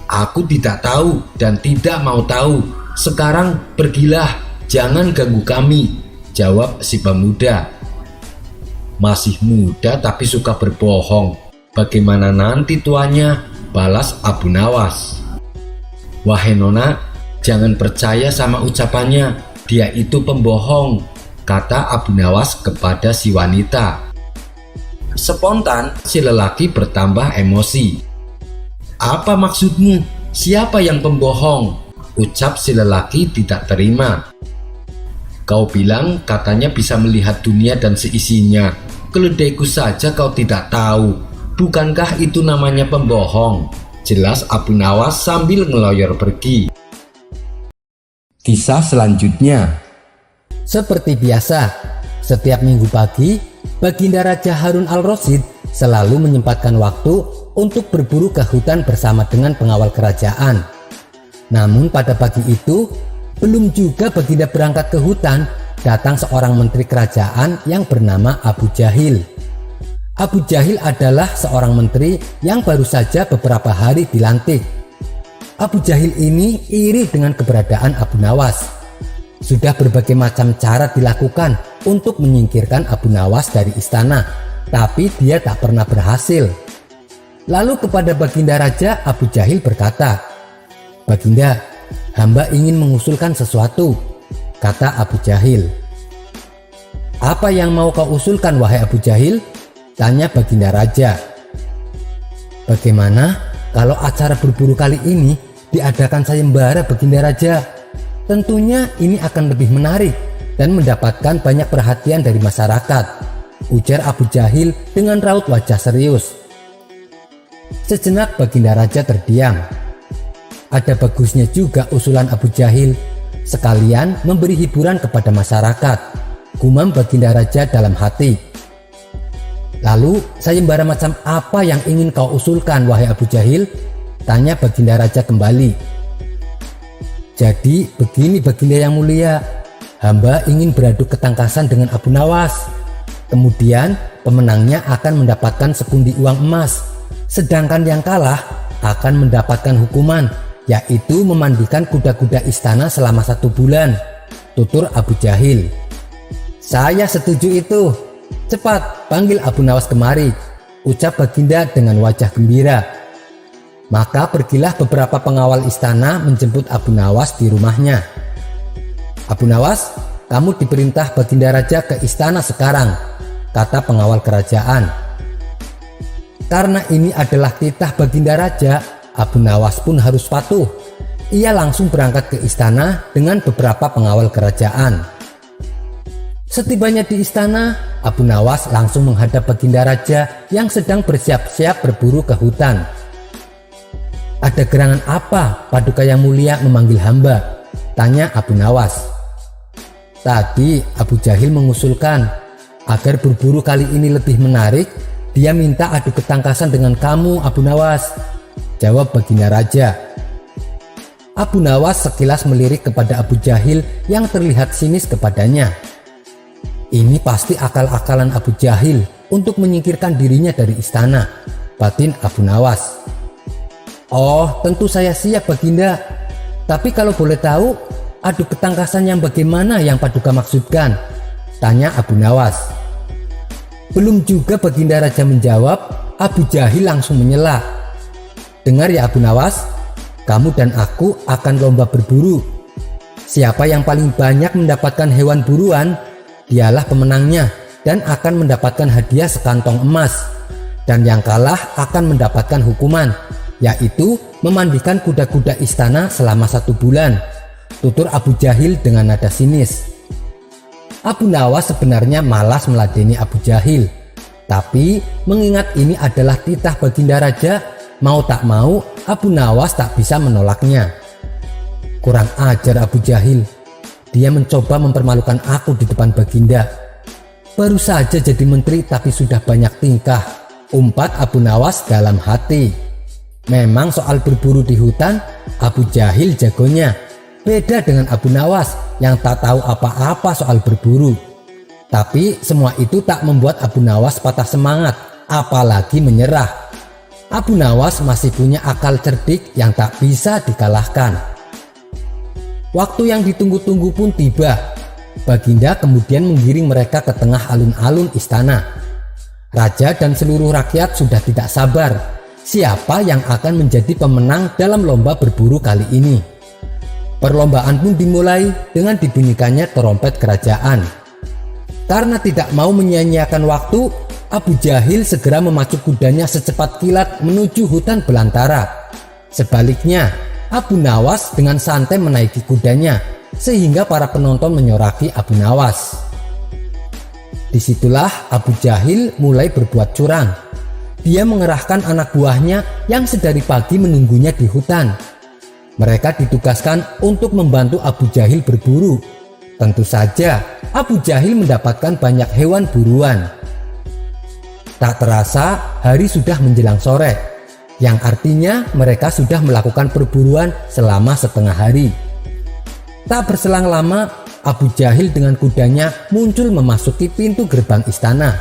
Aku tidak tahu dan tidak mau tahu. Sekarang pergilah, jangan ganggu kami, jawab si pemuda. Masih muda tapi suka berbohong. Bagaimana nanti tuanya? Balas Abu Nawas. Wahai nona, jangan percaya sama ucapannya. Dia itu pembohong, kata Abu Nawas kepada si wanita. Spontan si lelaki bertambah emosi. Apa maksudmu? Siapa yang pembohong? Ucap si lelaki tidak terima. Kau bilang katanya bisa melihat dunia dan seisinya. Keledaiku saja kau tidak tahu. Bukankah itu namanya pembohong? Jelas Abu Nawas sambil ngeloyor pergi. Kisah selanjutnya. Seperti biasa, setiap minggu pagi, Baginda Raja Harun al-Rasyid selalu menyempatkan waktu untuk berburu ke hutan bersama dengan pengawal kerajaan. Namun pada pagi itu, belum juga Baginda berangkat ke hutan, datang seorang menteri kerajaan yang bernama Abu Jahil. Abu Jahil adalah seorang menteri yang baru saja beberapa hari dilantik. Abu Jahil ini iri dengan keberadaan Abu Nawas. Sudah berbagai macam cara dilakukan untuk menyingkirkan Abu Nawas dari istana, tapi dia tak pernah berhasil. Lalu kepada Baginda Raja, Abu Jahil berkata, "Baginda, hamba ingin mengusulkan sesuatu," kata Abu Jahil. "Apa yang mau kau usulkan, wahai Abu Jahil?" tanya Baginda Raja. "Bagaimana kalau acara berburu kali ini diadakan sayembara, Baginda Raja? Tentunya ini akan lebih menarik dan mendapatkan banyak perhatian dari masyarakat," ujar Abu Jahil dengan raut wajah serius. Sejenak Baginda Raja terdiam. Ada bagusnya juga usulan Abu Jahil, sekalian memberi hiburan kepada masyarakat, gumam Baginda Raja dalam hati. "Lalu sayembara macam apa yang ingin kau usulkan, wahai Abu Jahil?" tanya Baginda Raja kembali. "Jadi begini Baginda yang mulia, hamba ingin beradu ketangkasan dengan Abu Nawas. Kemudian pemenangnya akan mendapatkan sepundi uang emas. Sedangkan yang kalah akan mendapatkan hukuman, yaitu memandikan kuda-kuda istana selama 1 bulan, tutur Abu Jahil. "Saya setuju itu. Cepat panggil Abu Nawas kemari," ucap Baginda dengan wajah gembira. Maka pergilah beberapa pengawal istana menjemput Abu Nawas di rumahnya. "Abu Nawas, kamu diperintah Baginda Raja ke istana sekarang," kata pengawal kerajaan. Karena ini adalah titah Baginda Raja, Abu Nawas pun harus patuh. Ia langsung berangkat ke istana dengan beberapa pengawal kerajaan. Setibanya di istana, Abu Nawas langsung menghadap Baginda Raja yang sedang bersiap-siap berburu ke hutan. "Ada gerangan apa Paduka yang mulia memanggil hamba?" tanya Abu Nawas. "Tadi Abu Jahil mengusulkan agar berburu kali ini lebih menarik. Dia minta adu ketangkasan dengan kamu, Abu Nawas," jawab Baginda Raja. Abu Nawas sekilas melirik kepada Abu Jahil yang terlihat sinis kepadanya. Ini pasti akal-akalan Abu Jahil untuk menyingkirkan dirinya dari istana, batin Abu Nawas. "Oh, tentu saya siap Baginda. Tapi kalau boleh tahu, adu ketangkasan yang bagaimana yang Paduka maksudkan?" tanya Abu Nawas. Belum juga Baginda Raja menjawab, Abu Jahil langsung menyela. "Dengar ya Abu Nawas, kamu dan aku akan lomba berburu. Siapa yang paling banyak mendapatkan hewan buruan, dialah pemenangnya dan akan mendapatkan hadiah sekantong emas. Dan yang kalah akan mendapatkan hukuman, yaitu memandikan kuda-kuda istana selama 1 bulan, tutur Abu Jahil dengan nada sinis. Abu Nawas sebenarnya malas meladeni Abu Jahil, tapi mengingat ini adalah titah baginda raja, mau tak mau Abu Nawas tak bisa menolaknya. Kurang ajar Abu Jahil, dia mencoba mempermalukan aku di depan baginda. Baru saja jadi menteri tapi sudah banyak tingkah, umpat Abu Nawas dalam hati. Memang soal berburu di hutan, Abu Jahil jagonya. Beda dengan Abu Nawas yang tak tahu apa-apa soal berburu. Tapi semua itu tak membuat Abu Nawas patah semangat, apalagi menyerah. Abu Nawas masih punya akal cerdik yang tak bisa dikalahkan. Waktu yang ditunggu-tunggu pun tiba. Baginda kemudian menggiring mereka ke tengah alun-alun istana. Raja dan seluruh rakyat sudah tidak sabar. Siapa yang akan menjadi pemenang dalam lomba berburu kali ini? Perlombaan pun dimulai dengan dibunyikannya trompet kerajaan. Karena tidak mau menyia-nyiakan waktu, Abu Jahil segera memacu kudanya secepat kilat menuju hutan belantara. Sebaliknya, Abu Nawas dengan santai menaiki kudanya sehingga para penonton menyoraki Abu Nawas. Disitulah Abu Jahil mulai berbuat curang. Dia mengerahkan anak buahnya yang sedari pagi menunggunya di hutan. Mereka ditugaskan untuk membantu Abu Jahil berburu. Tentu saja Abu Jahil mendapatkan banyak hewan buruan. Tak terasa hari sudah menjelang sore, yang artinya mereka sudah melakukan perburuan selama setengah hari. Tak berselang lama, Abu Jahil dengan kudanya muncul memasuki pintu gerbang istana.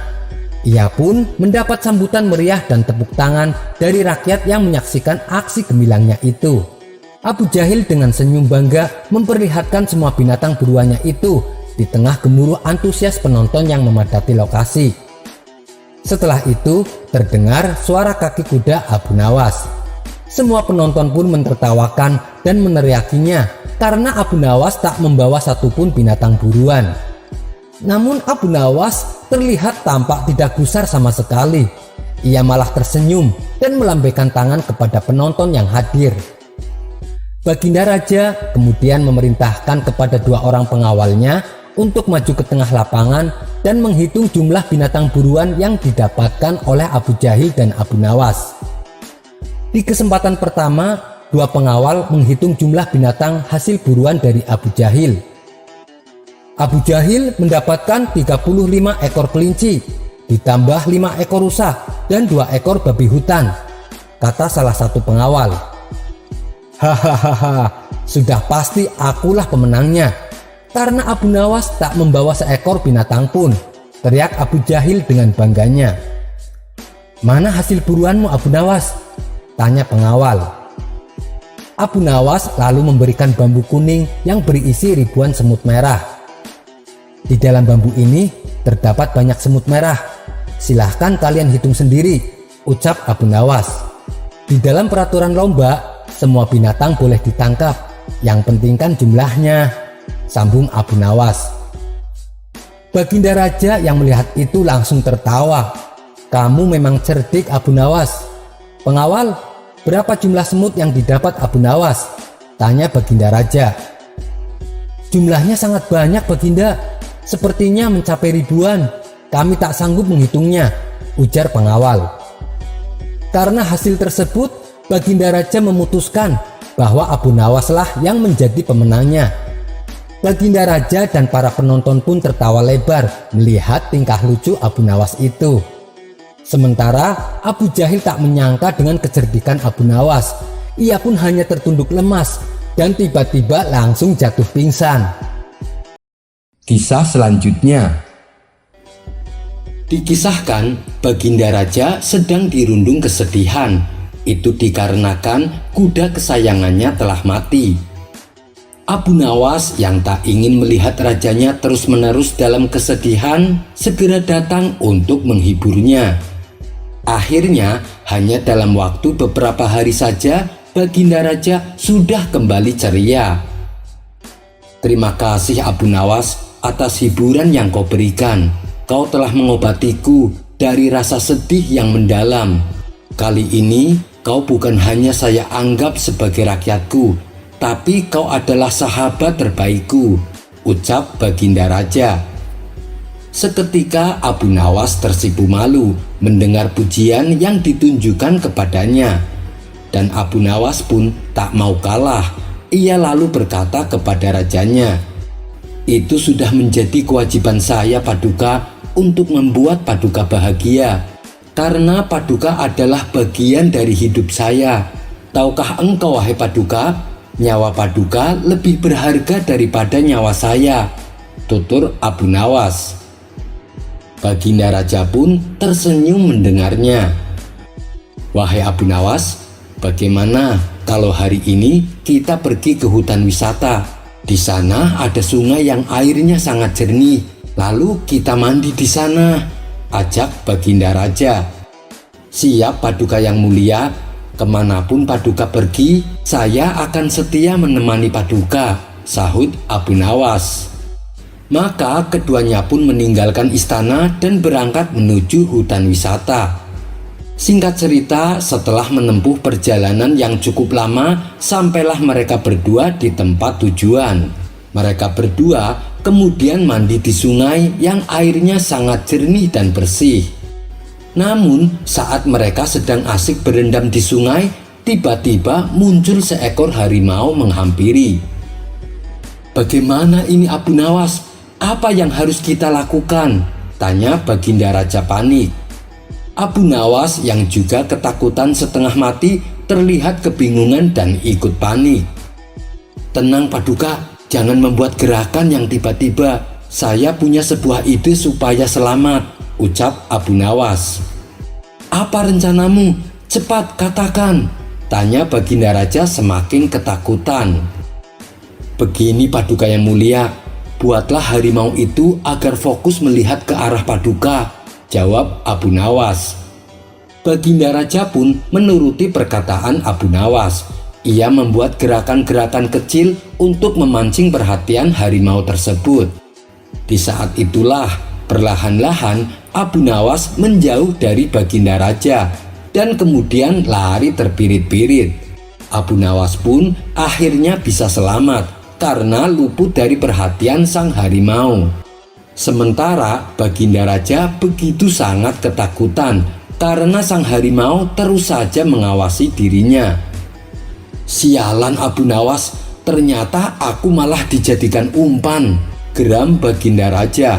Ia pun mendapat sambutan meriah dan tepuk tangan dari rakyat yang menyaksikan aksi gemilangnya itu. Abu Jahil dengan senyum bangga memperlihatkan semua binatang buruannya itu di tengah gemuruh antusias penonton yang memadati lokasi. Setelah itu terdengar suara kaki kuda Abu Nawas. Semua penonton pun menertawakan dan meneriakinya karena Abu Nawas tak membawa satupun binatang buruan. Namun Abu Nawas terlihat tampak tidak gusar sama sekali. Ia malah tersenyum dan melambaikan tangan kepada penonton yang hadir. Baginda Raja kemudian memerintahkan kepada 2 orang pengawalnya untuk maju ke tengah lapangan dan menghitung jumlah binatang buruan yang didapatkan oleh Abu Jahil dan Abu Nawas. Di kesempatan pertama, 2 pengawal menghitung jumlah binatang hasil buruan dari Abu Jahil. Abu Jahil mendapatkan 35 ekor kelinci, ditambah 5 ekor rusa dan 2 ekor babi hutan, kata salah satu pengawal. Hahaha, sudah pasti akulah pemenangnya, karena Abu Nawas tak membawa seekor binatang pun, teriak Abu Jahil dengan bangganya. Mana hasil buruanmu Abu Nawas? Tanya pengawal. Abu Nawas lalu memberikan bambu kuning yang berisi ribuan semut merah. Di dalam bambu ini terdapat banyak semut merah. Silahkan kalian hitung sendiri, ucap Abu Nawas. Di dalam peraturan lomba, semua binatang boleh ditangkap, yang penting kan jumlahnya, sambung Abu Nawas. Baginda Raja yang melihat itu langsung tertawa. Kamu memang cerdik Abu Nawas. Pengawal, berapa jumlah semut yang didapat Abu Nawas? Tanya Baginda Raja. Jumlahnya sangat banyak Baginda, sepertinya mencapai ribuan. Kami tak sanggup menghitungnya, ujar pengawal. Karena hasil tersebut, Baginda Raja memutuskan bahwa Abu Nawas lah yang menjadi pemenangnya. Baginda Raja dan para penonton pun tertawa lebar melihat tingkah lucu Abu Nawas itu. Sementara Abu Jahil tak menyangka dengan kecerdikan Abu Nawas. Ia pun hanya tertunduk lemas dan tiba-tiba langsung jatuh pingsan. Kisah selanjutnya. Dikisahkan Baginda Raja sedang dirundung kesedihan. Itu dikarenakan kuda kesayangannya telah mati. Abu Nawas yang tak ingin melihat rajanya terus-menerus dalam kesedihan segera datang untuk menghiburnya. Akhirnya hanya dalam waktu beberapa hari saja Baginda Raja sudah kembali ceria. Terima kasih Abu Nawas atas hiburan yang kau berikan. Kau telah mengobatiku dari rasa sedih yang mendalam. Kali ini kau bukan hanya saya anggap sebagai rakyatku, tapi kau adalah sahabat terbaikku, ucap Baginda Raja. Seketika Abu Nawas tersipu malu mendengar pujian yang ditunjukkan kepadanya. Dan Abu Nawas pun tak mau kalah. Ia lalu berkata kepada rajanya, "Itu sudah menjadi kewajiban saya, Paduka, untuk membuat Paduka bahagia. Karena Paduka adalah bagian dari hidup saya. Tahukah engkau, wahai Paduka, nyawa Paduka lebih berharga daripada nyawa saya," tutur Abu Nawas. Baginda Raja pun tersenyum mendengarnya. "Wahai Abu Nawas, bagaimana kalau hari ini kita pergi ke hutan wisata? Di sana ada sungai yang airnya sangat jernih. Lalu kita mandi di sana," ajak Baginda Raja. "Siap Paduka yang mulia, kemanapun Paduka pergi, saya akan setia menemani Paduka," sahut Abu Nawas. Maka keduanya pun meninggalkan istana dan berangkat menuju hutan wisata. Singkat cerita, setelah menempuh perjalanan yang cukup lama, sampailah mereka berdua di tempat tujuan. Mereka berdua kemudian mandi di sungai yang airnya sangat jernih dan bersih. Namun, saat mereka sedang asik berendam di sungai, tiba-tiba muncul seekor harimau menghampiri. "Bagaimana ini Abu Nawas? Apa yang harus kita lakukan?" tanya Baginda Raja panik. Abu Nawas yang juga ketakutan setengah mati terlihat kebingungan dan ikut panik. "Tenang Paduka, jangan membuat gerakan yang tiba-tiba. Saya punya sebuah ide supaya selamat," ucap Abu Nawas. "Apa rencanamu? Cepat katakan," tanya Baginda Raja semakin ketakutan. "Begini Paduka yang mulia, buatlah harimau itu agar fokus melihat ke arah Paduka," jawab Abu Nawas. Baginda Raja pun menuruti perkataan Abu Nawas. Ia membuat gerakan-gerakan kecil untuk memancing perhatian harimau tersebut. Di saat itulah perlahan-lahan Abu Nawas menjauh dari Baginda Raja dan kemudian lari terpirit-pirit. Abu Nawas pun akhirnya bisa selamat karena luput dari perhatian sang harimau. Sementara Baginda Raja begitu sangat ketakutan karena sang harimau terus saja mengawasi dirinya. "Sialan Abu Nawas, ternyata aku malah dijadikan umpan," geram Baginda Raja.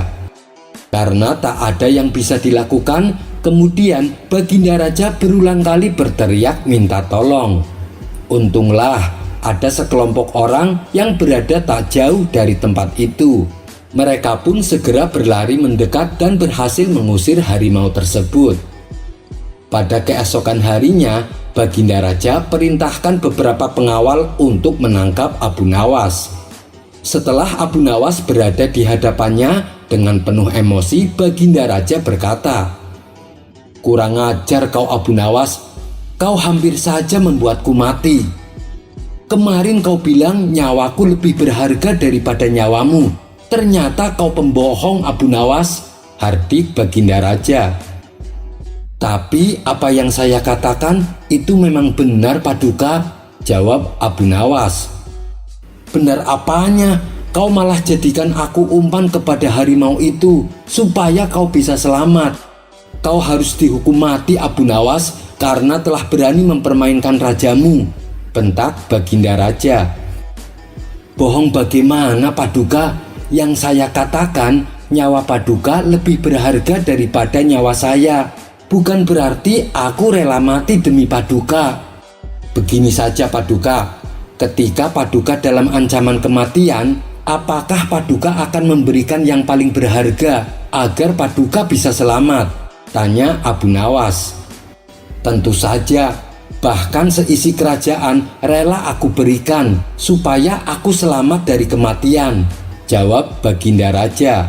Karena tak ada yang bisa dilakukan, kemudian Baginda Raja berulang kali berteriak minta tolong. Untunglah ada sekelompok orang yang berada tak jauh dari tempat itu. Mereka pun segera berlari mendekat dan berhasil mengusir harimau tersebut. Pada keesokan harinya, Baginda Raja perintahkan beberapa pengawal untuk menangkap Abu Nawas. Setelah Abu Nawas berada di hadapannya, dengan penuh emosi Baginda Raja berkata, "Kurang ajar kau Abu Nawas, kau hampir saja membuatku mati. Kemarin kau bilang nyawaku lebih berharga daripada nyawamu. Ternyata kau pembohong Abu Nawas," hardik Baginda Raja. "Tapi apa yang saya katakan itu memang benar Paduka," jawab Abu Nawas. "Benar apanya? Kau malah jadikan aku umpan kepada harimau itu supaya kau bisa selamat. Kau harus dihukum mati Abu Nawas karena telah berani mempermainkan rajamu," bentak Baginda Raja. "Bohong bagaimana Paduka? Yang saya katakan nyawa Paduka lebih berharga daripada nyawa saya. Bukan berarti aku rela mati demi Paduka. Begini saja Paduka, ketika Paduka dalam ancaman kematian, apakah Paduka akan memberikan yang paling berharga agar Paduka bisa selamat?" tanya Abu Nawas. "Tentu saja, bahkan seisi kerajaan rela aku berikan supaya aku selamat dari kematian," jawab Baginda Raja.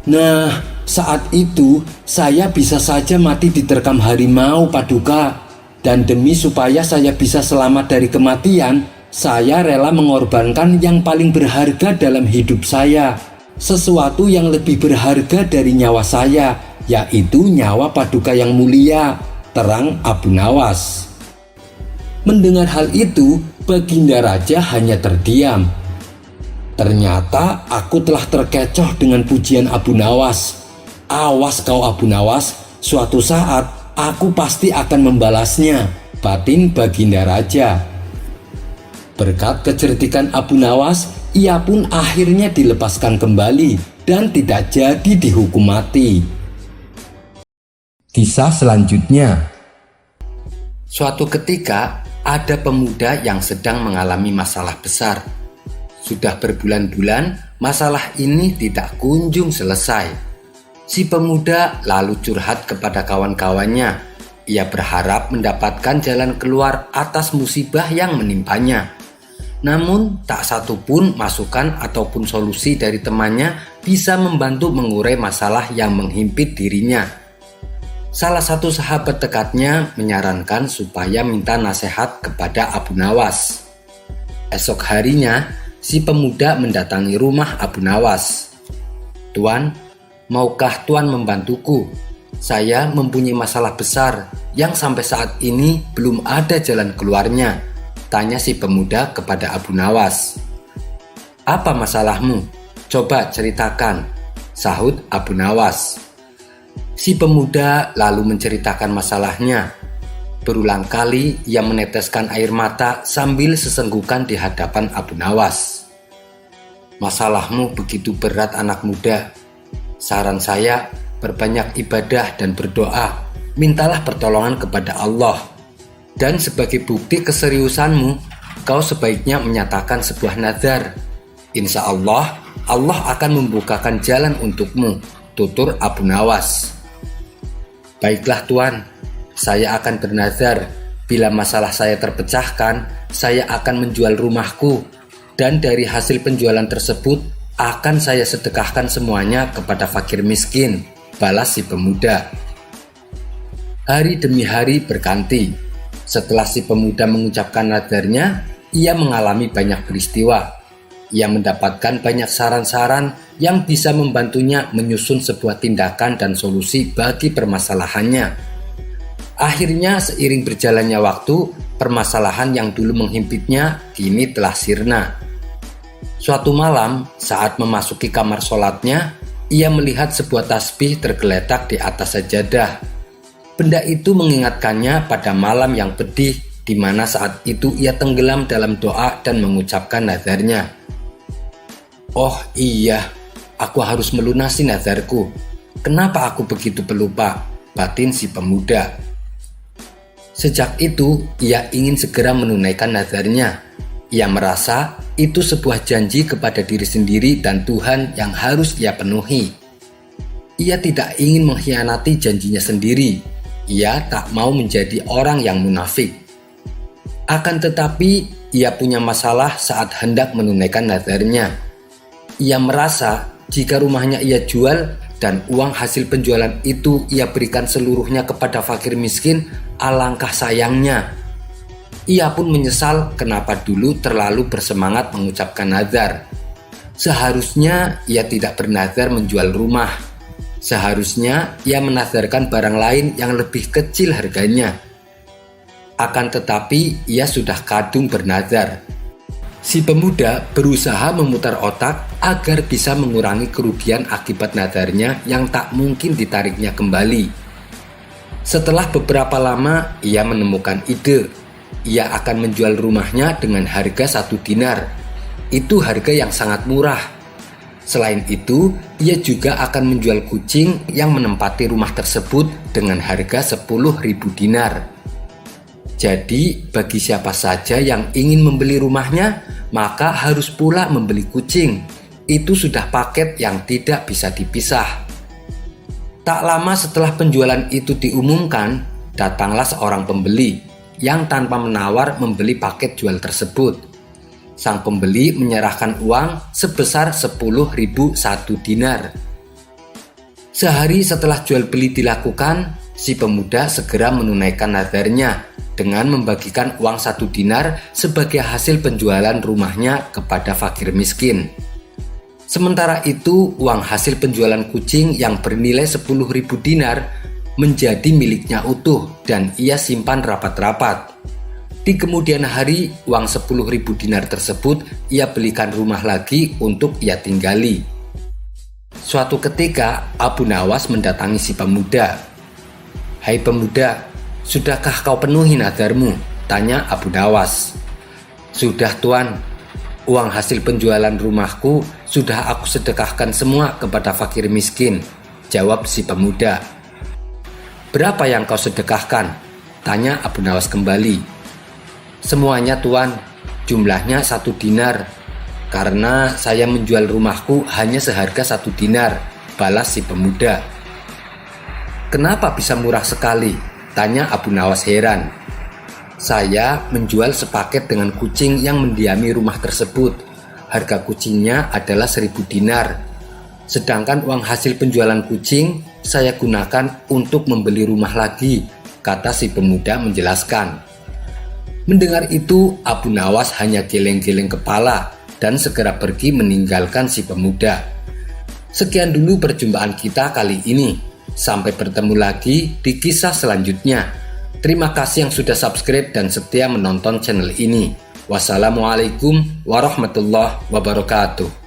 "Nah, saat itu saya bisa saja mati diterkam harimau Paduka. Dan demi supaya saya bisa selamat dari kematian, Saya rela mengorbankan yang paling berharga dalam hidup saya, sesuatu yang lebih berharga dari nyawa saya, yaitu nyawa Paduka yang mulia, terang Abu Nawas. Mendengar hal itu, Baginda Raja hanya terdiam. Ternyata aku telah terkecoh dengan pujian Abu Nawas. Awas kau Abu Nawas, suatu saat aku pasti akan membalasnya, batin Baginda Raja. Berkat kecerdikan Abu Nawas, ia pun akhirnya dilepaskan kembali dan tidak jadi dihukum mati. Kisah selanjutnya. Suatu ketika, ada pemuda yang sedang mengalami masalah besar. Sudah berbulan-bulan, masalah ini tidak kunjung selesai. Si pemuda lalu curhat kepada kawan-kawannya. Ia berharap mendapatkan jalan keluar atas musibah yang menimpanya. Namun, tak satu pun masukan ataupun solusi dari temannya bisa membantu mengurai masalah yang menghimpit dirinya. Salah satu sahabat dekatnya menyarankan supaya minta nasihat kepada Abu Nawas. Esok harinya, si pemuda mendatangi rumah Abu Nawas. "Tuan, maukah Tuan membantuku? Saya mempunyai masalah besar yang sampai saat ini belum ada jalan keluarnya," tanya si pemuda kepada Abu Nawas. "Apa masalahmu? Coba ceritakan," sahut Abu Nawas. Si pemuda lalu menceritakan masalahnya. Berulang kali ia meneteskan air mata sambil sesenggukan di hadapan Abu Nawas. "Masalahmu begitu berat anak muda. Saran saya, perbanyak ibadah dan berdoa. Mintalah pertolongan kepada Allah. Dan sebagai bukti keseriusanmu, kau sebaiknya menyatakan sebuah nazar. Insya Allah, Allah akan membukakan jalan untukmu," tutur Abu Nawas. "Baiklah Tuan, saya akan bernazar. Bila masalah saya terpecahkan, saya akan menjual rumahku. Dan dari hasil penjualan tersebut, akan saya sedekahkan semuanya kepada fakir miskin," balas si pemuda. Hari demi hari berganti. Setelah si pemuda mengucapkan nazarnya, ia mengalami banyak peristiwa. Ia mendapatkan banyak saran-saran yang bisa membantunya menyusun sebuah tindakan dan solusi bagi permasalahannya. Akhirnya seiring berjalannya waktu, permasalahan yang dulu menghimpitnya kini telah sirna. Suatu malam, saat memasuki kamar sholatnya, ia melihat sebuah tasbih tergeletak di atas sajadah. Benda itu mengingatkannya pada malam yang pedih, di mana saat itu ia tenggelam dalam doa dan mengucapkan nazarnya. "Oh iya, aku harus melunasi nazarku. Kenapa aku begitu pelupa?" batin si pemuda. Sejak itu, ia ingin segera menunaikan nazarnya. Ia merasa itu sebuah janji kepada diri sendiri dan Tuhan yang harus ia penuhi. Ia tidak ingin mengkhianati janjinya sendiri. Ia tak mau menjadi orang yang munafik. Akan tetapi, ia punya masalah saat hendak menunaikan nazarnya. Ia merasa jika rumahnya ia jual dan uang hasil penjualan itu ia berikan seluruhnya kepada fakir miskin, alangkah sayangnya. Ia pun menyesal kenapa dulu terlalu bersemangat mengucapkan nazar. Seharusnya ia tidak bernazar menjual rumah. Seharusnya ia menazarkan barang lain yang lebih kecil harganya. Akan tetapi ia sudah kadung bernazar. Si pemuda berusaha memutar otak agar bisa mengurangi kerugian akibat nazarnya yang tak mungkin ditariknya kembali. Setelah beberapa lama, ia menemukan ide. Ia akan menjual rumahnya dengan harga 1 dinar. Itu harga yang sangat murah. Selain itu, ia juga akan menjual kucing yang menempati rumah tersebut dengan harga 10.000 dinar. Jadi, bagi siapa saja yang ingin membeli rumahnya, maka harus pula membeli kucing. Itu sudah paket yang tidak bisa dipisah. Tak lama setelah penjualan itu diumumkan, datanglah seorang pembeli yang tanpa menawar membeli paket jual tersebut. Sang pembeli menyerahkan uang sebesar 10.001 dinar. Sehari setelah jual beli dilakukan, Si pemuda segera menunaikan nadarnya dengan membagikan uang 1 dinar sebagai hasil penjualan rumahnya kepada fakir miskin. Sementara itu, uang hasil penjualan kucing yang bernilai 10.000 dinar menjadi miliknya utuh dan ia simpan rapat-rapat. Di kemudian hari, uang 10.000 dinar tersebut ia belikan rumah lagi untuk ia tinggali. Suatu ketika, Abu Nawas mendatangi si pemuda. "Hai pemuda, sudahkah kau penuhi nadarmu?" tanya Abu Nawas. "Sudah tuan, uang hasil penjualan rumahku sudah aku sedekahkan semua kepada fakir miskin," jawab si pemuda. "Berapa yang kau sedekahkan?" tanya Abu Nawas kembali. "Semuanya tuan, jumlahnya 1 dinar. Karena saya menjual rumahku hanya seharga 1 dinar," balas si pemuda. "Kenapa bisa murah sekali?" tanya Abu Nawas heran. "Saya menjual sepaket dengan kucing yang mendiami rumah tersebut. Harga kucingnya adalah 1.000 dinar. Sedangkan uang hasil penjualan kucing saya gunakan untuk membeli rumah lagi," kata si pemuda menjelaskan. Mendengar itu, Abu Nawas hanya geleng-geleng kepala dan segera pergi meninggalkan si pemuda. Sekian dulu perjumpaan kita kali ini. Sampai bertemu lagi di kisah selanjutnya. Terima kasih yang sudah subscribe dan setia menonton channel ini. Wassalamualaikum warahmatullahi wabarakatuh.